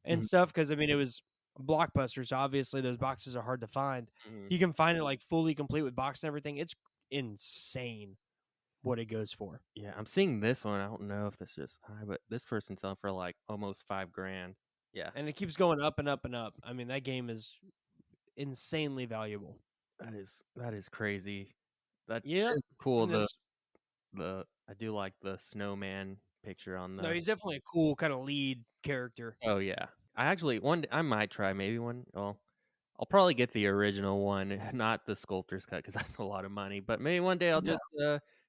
and Mhm, stuff, because I mean, it was Blockbuster, so obviously those boxes are hard to find. mhm. If you can find it, like, fully complete with box and everything, it's insane what it goes for. Yeah, I'm seeing this one. I don't know if this is high, but this person's selling for like almost 5 grand. Yeah, And it keeps going up and up and up. I mean, that game is insanely valuable. that is crazy. That Yep. is cool. And The this the I do like the snowman picture on No, the. he's definitely a cool kinda lead character. Oh yeah, I actually I might try maybe one. Well, I'll probably get the original one, not the sculptor's cut, because that's a lot of money. But maybe one day I'll No. just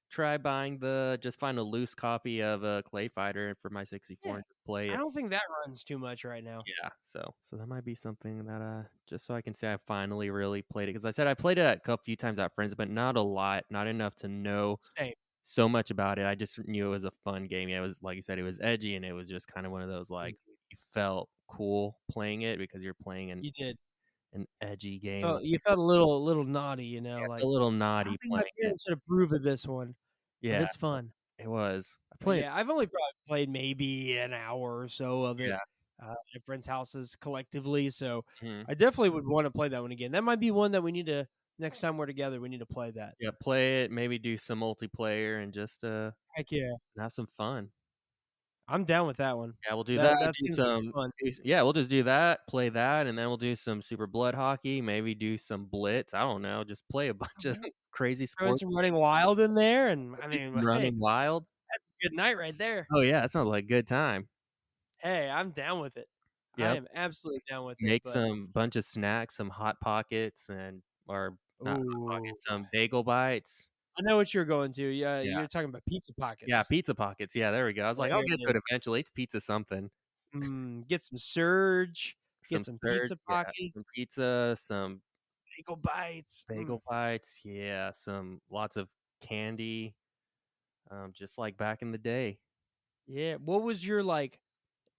try buying just find a loose copy of a Clay Fighter for my 64 Yeah. and just play I it. don't think that runs too much right now. Yeah, so that might be something that just so I can say I finally really played it, because I said I played it a few times at friends, but not a lot, not enough to know Same. so much about it. I just knew it was a fun game. Yeah, it was like you said, it was edgy, and it was just kind of one of those Mhm. like you felt cool playing it because you're playing You did. an edgy game. You felt a little naughty, Yeah, a like, little "I naughty think my playing it. parents would approve of this one," but Yeah, it's fun. it was. I But, played. yeah, I've only probably played maybe an hour or so of it, Yeah. at friends' houses collectively, so Mhm. I definitely would wanna play that one again. That might be one that we need to next time we're together, we need to play that. Yeah, play it. Maybe do some multiplayer and just Heck yeah. have some fun. I'm down with that one. Yeah, we'll do that. That Do seems like some. fun. Yeah, we'll just do that. Play that, and then we'll do some Super Blood Hockey. Maybe do some Blitz. I don't know. Just play a bunch of crazy Throwing sports. some Running Wild in there, and, I Do mean, some hey, Running Wild. that's a good night right there. Oh yeah, that sounds like a good time. Hey, I'm down with it. I Yep. am absolutely down with it, Make but some bunch of snacks, some Hot Pockets, and or not Hot ooh, Pockets, some Bagel Bites. I know what you're going to. Yeah, Yeah. you're talking about pizza Yeah, pockets. Pizza Pockets. Yeah, there we go. I was like, There I'll get it to it is. eventually. It's pizza something. Get some Surge, Some get some surge, pizza yeah, some pockets, pizza, some bagel bites. bagel bites, yeah, some lots of candy, just like back in the day. Yeah. What was your like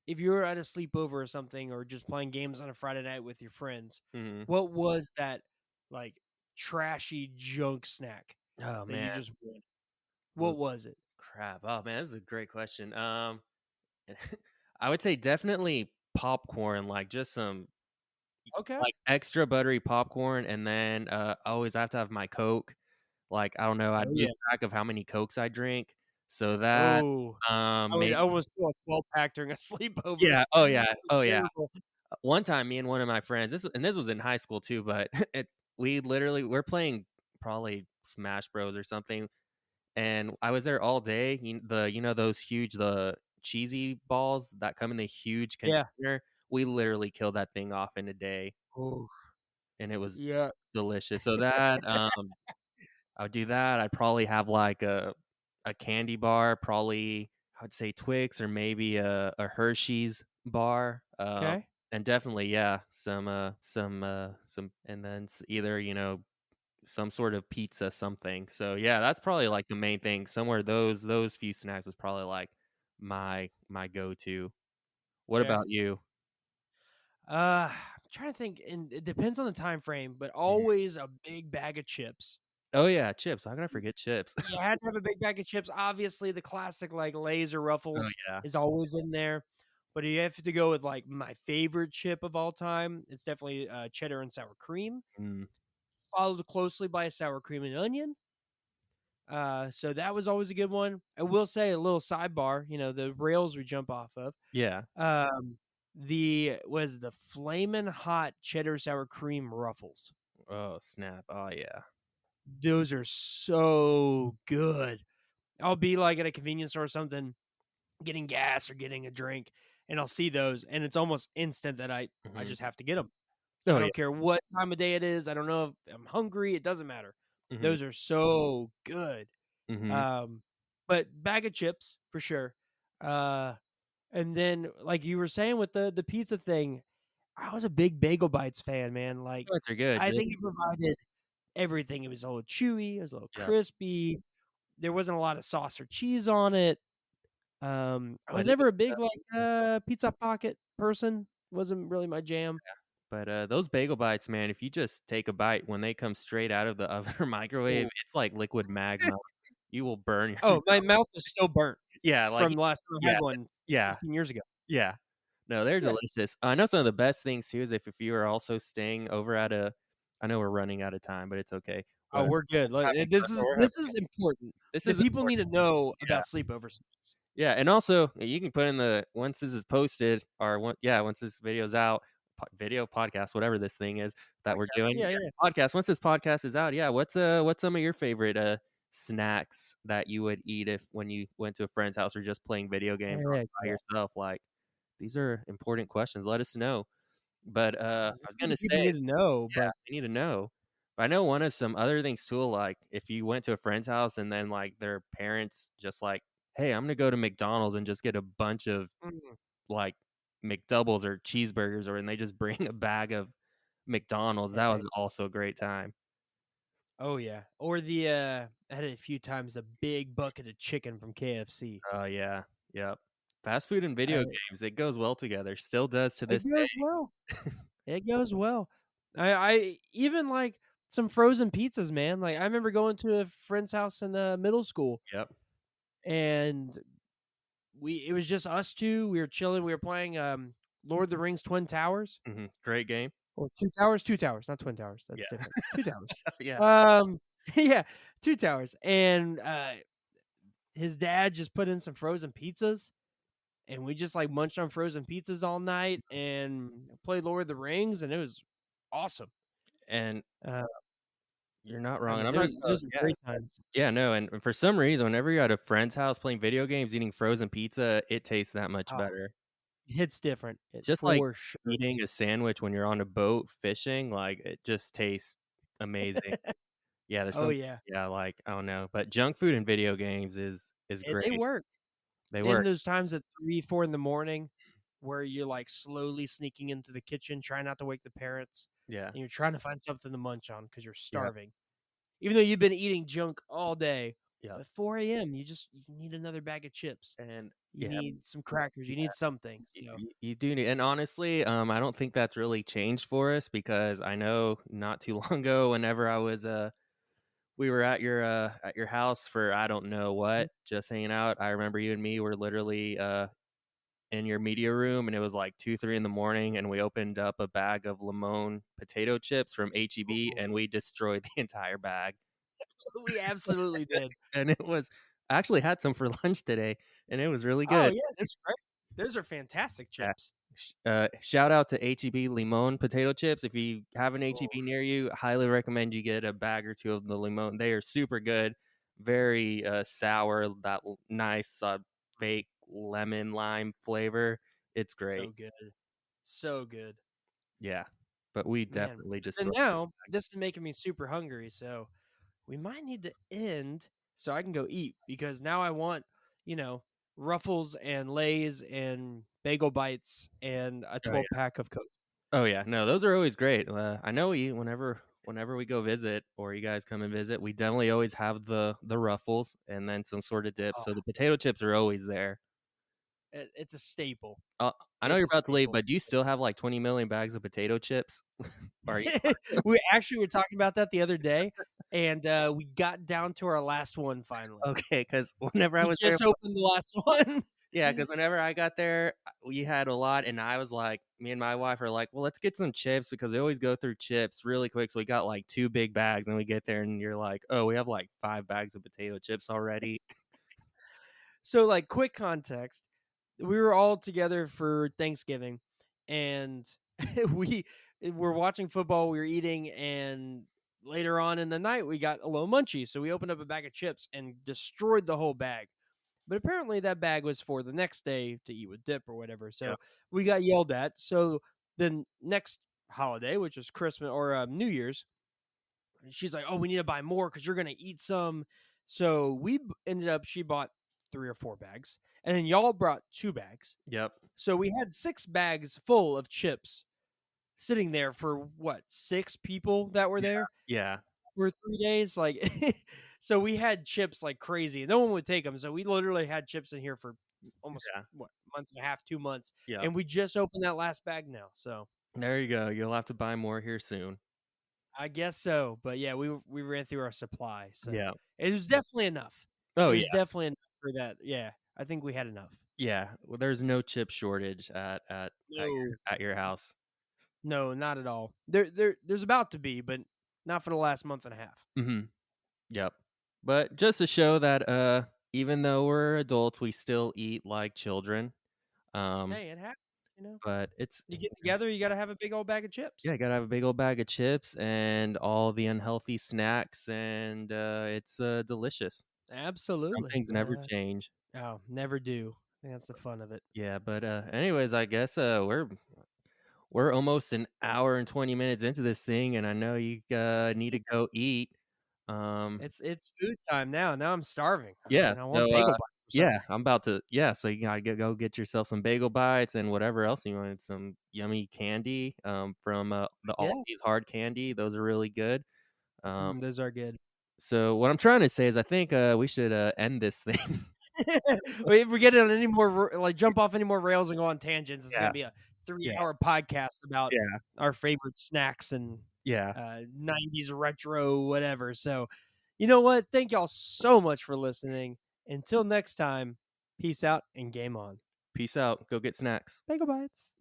if you were at a sleepover or something or just playing games on a Friday night with your friends, Mhm. what was that like trashy junk snack Oh that you man, just wanted? mm, What was it? crap. Oh man, this is a great question. I would say definitely popcorn, like just some Okay. like extra buttery popcorn, and then I always have to have my Coke. Like I don't know, I'd Oh lose yeah. track of how many Cokes I drink. So that Oh, I would maybe almost fill a 12-pack during a sleepover. yeah, oh yeah, oh yeah. Hysterical. One time, me and one of my friends, this was in high school too, but we're playing probably Smash Bros or something, and I was there all day. Those huge the cheesy balls that come in the huge Yeah. container. We literally killed that thing off in a day, Oh, and it was yeah. delicious. So that I would do that. I'd probably have like a candy bar, probably I would say Twix or maybe a Hershey's bar. Okay. and definitely, yeah, some, and then either some sort of pizza, something. So yeah, that's probably like the main thing. Somewhere those few snacks is probably like my go to. What Yeah. about you? I'm trying to think, and it depends on the time frame, but Mhm. always a big bag of chips. Oh yeah, chips. How can I forget chips? You had to have a big bag of chips. Obviously, the classic like Lay's or Oh Ruffles yeah. is always in there. But you have to go with like my favorite chip of all time. It's definitely cheddar and sour cream, Mm, followed closely by a sour cream and onion. So that was always a good one. I will say a little sidebar, the rails we jump off of. yeah. Um, the was the flamin' hot cheddar sour cream ruffles. Oh snap. Oh yeah. Those are so good. I'll be like at a convenience store or something, getting gas or getting a drink, and I'll see those, and it's almost instant that I Hmm. just have to get them. I Oh yeah. don't care what time of day it is. I don't know if I'm hungry. It doesn't matter. Hmm. Those are so good. Hmm. Um, but bag of chips for sure. Uh, and then like you were saying with the pizza thing, I was a big Bagel Bites fan, man. Like Nuts are good. I think it provided everything. It was a little chewy, it was a little Yeah. crispy. There wasn't a lot of sauce or cheese on it. I But was never a big like pizza pocket person. Wasn't really my jam. those bagel bites, man, if you just take a bite when they come straight out of the oven or microwave, Oh, it's like liquid magma. You will burn your oh, my mouth is still burnt yeah, like from the last time I yeah, had one yeah, 15 years ago. yeah. No, they're Yeah. delicious. I know some of the best things too is if you are also staying over at a I know we're running out of time, but it's okay. Oh, But we're good. Like, we're this is important. this The is people need important. to know Yeah. about sleepover snacks. Yeah, and also you can put in the once this is posted or once this video's out, video podcast, whatever this thing is that we're Podcast. doing. Yeah, Yeah, yeah. podcast. Once this podcast is out, yeah, what's some of your favorite snacks that you would eat if when you went to a friend's house or just playing video games or Heck by yeah. yourself? Like these are important questions. Let us know. But I This was is gonna what people say, need to know, yeah, but we need to know. But I know one of some other things too, like if you went to a friend's house and then like their parents just like, hey, I'm gonna go to McDonald's and just get a bunch of mm, like McDoubles or cheeseburgers, or and they just bring a bag of McDonald's. That heck was also a great time. oh, yeah. Or I had it a few times, the big bucket of chicken from KFC. Oh yeah, yep. Fast food and I video games, it goes well together. Still does to It this goes day. well. It goes well. I even like some frozen pizzas, man. Like, I remember going to a friend's house in, middle school, Yep. and it was just us 2. We were chilling. We were playing, Lord of the Rings Twin Towers. Great game. Or 2 Towers? 2 Towers, not Twin Towers. Yeah. That's different. 2 Towers. Yeah. Yeah, 2 Towers, and, his dad just put in some frozen pizzas, and we just, like, munched on frozen pizzas all night and played Lord of the Rings, and it was awesome. And Uh, you're not I wrong. And mean, I'm not those are yeah. great times. Yeah, no, and for some reason, whenever you're at a friend's house playing video games, eating frozen pizza, it tastes that much Oh, better. it hits different, It's just like for sure. eating a sandwich when you're on a boat fishing, like, it just tastes amazing. Yeah, there's Oh, some yeah. yeah, like, I don't know, but junk food and video games is They great. work. They In work. those times at 3, 4 in the morning where you're, like, slowly sneaking into the kitchen, trying not to wake the parents, Yeah, and you're trying to find something to munch on because 'cause you're yeah, starving. Even though you've been eating junk all day, yeah, at 4 AM, you need another bag of chips. and You yeah, need some crackers, you need something, so you do need and honestly, I don't think that's really changed for us because I know not too long ago whenever I was, we were at your house for I don't know Mhm. what, just hanging out. I remember you and me were literally, in your media room, and it was like 2, 3 in the morning, and we opened up a bag of Limon potato chips from HEB, Ooh, and we destroyed the entire bag. we absolutely did. And it was I actually had some for lunch today, and it was really Oh, good. yeah, those are great. Those are fantastic Yeah. chips. Shout out to HEB Limon potato chips. If you have an Oh, HEB near you, highly recommend you get a bag or 2 of the Limon. They are super good, very, sour, that nice, fake lemon lime flavor. It's great. so good. So good. Yeah, but we Man, definitely and destroyed the now bag. this is making me super hungry, so we might need to end so I can go eat because now I want, you know, Ruffles and Lay's and Bagel Bites and a Oh, yeah. 12-pack of Coke. Oh, yeah. No, those are always great. I know whenever we go visit or you guys come and visit, we definitely always have the Ruffles and then some sort of dip. Oh, So the potato chips are always there. it's a staple. Uh, I know It's you're a about to leave, staple. but do you still have like 20 million bags of potato chips? Or are you We actually were talking about that the other day, and we got down to our last one finally. okay? Because whenever I We was there, just opened the last one. yeah, because whenever I got there, we had a lot, and I was like, me and my wife are like, well, let's get some chips because we always go through chips really quick. So we got like 2 big bags, and we get there, and you're like, oh, we have like 5 bags of potato chips already. So, like, quick context: we were all together for Thanksgiving, and we were watching football. We were eating, and later on in the night, we got a little munchy. So we opened up a bag of chips and destroyed the whole bag. But apparently, that bag was for the next day to eat with dip or whatever. Yeah. So we got yelled at. So the next holiday, which was Christmas or New Year's, she's like, "Oh, we need to buy more because you're gonna eat some." So ended up. She bought 3 or 4 bags, and then y'all brought 2 bags. Yep. So we had 6 bags full of chips sitting there for what 6 people that were there Yeah. for 3 days. Like, so we had chips like crazy. No one would take them, so we literally had chips in here for almost Yeah. what month and a half, 2 months, Yeah. and we just opened that last bag now. So There you go. You'll have to buy more here soon. I guess so. But yeah, we ran through our supply, so Yeah. it was definitely enough. Oh, It yeah. was definitely enough for that. Yeah, I think we had enough. Yeah. Well, there's no chip shortage No, at your house. no, not at all. There's about to be, but not for the last month and a half. Mm-hmm. Yep. But just to show that even though we're adults, we still eat like children. Hey, it happens. But it's You get together, you got to have a big old bag of chips. yeah, gotta have a big old bag of chips and all the unhealthy snacks, and it's delicious. Some Absolutely. things never change. Oh, never do. I think that's the fun of it. Yeah, but anyways, I guess we're almost an hour and 20 minutes into this thing, and I know you need to go eat. Um, It's food time now. Now I'm starving. yeah, I want so bagel bites for some yeah, reason. I'm about to so you gotta go get yourself some bagel bites and whatever else you want. Some yummy candy from the Aldi's Yes. hard candy. Those are really good. Um, Those are good. so what I'm trying to say is I think we should end this thing. If we get on any more like jump off any more rails and go on tangents, it's Yeah, gonna be a yeah, 3-hour podcast about yeah, our favorite snacks and yeah. 90s retro whatever. So, you know what? Thank y'all so much for listening. Until next time, peace out and game on. Peace out. Go get snacks. Bagel bites.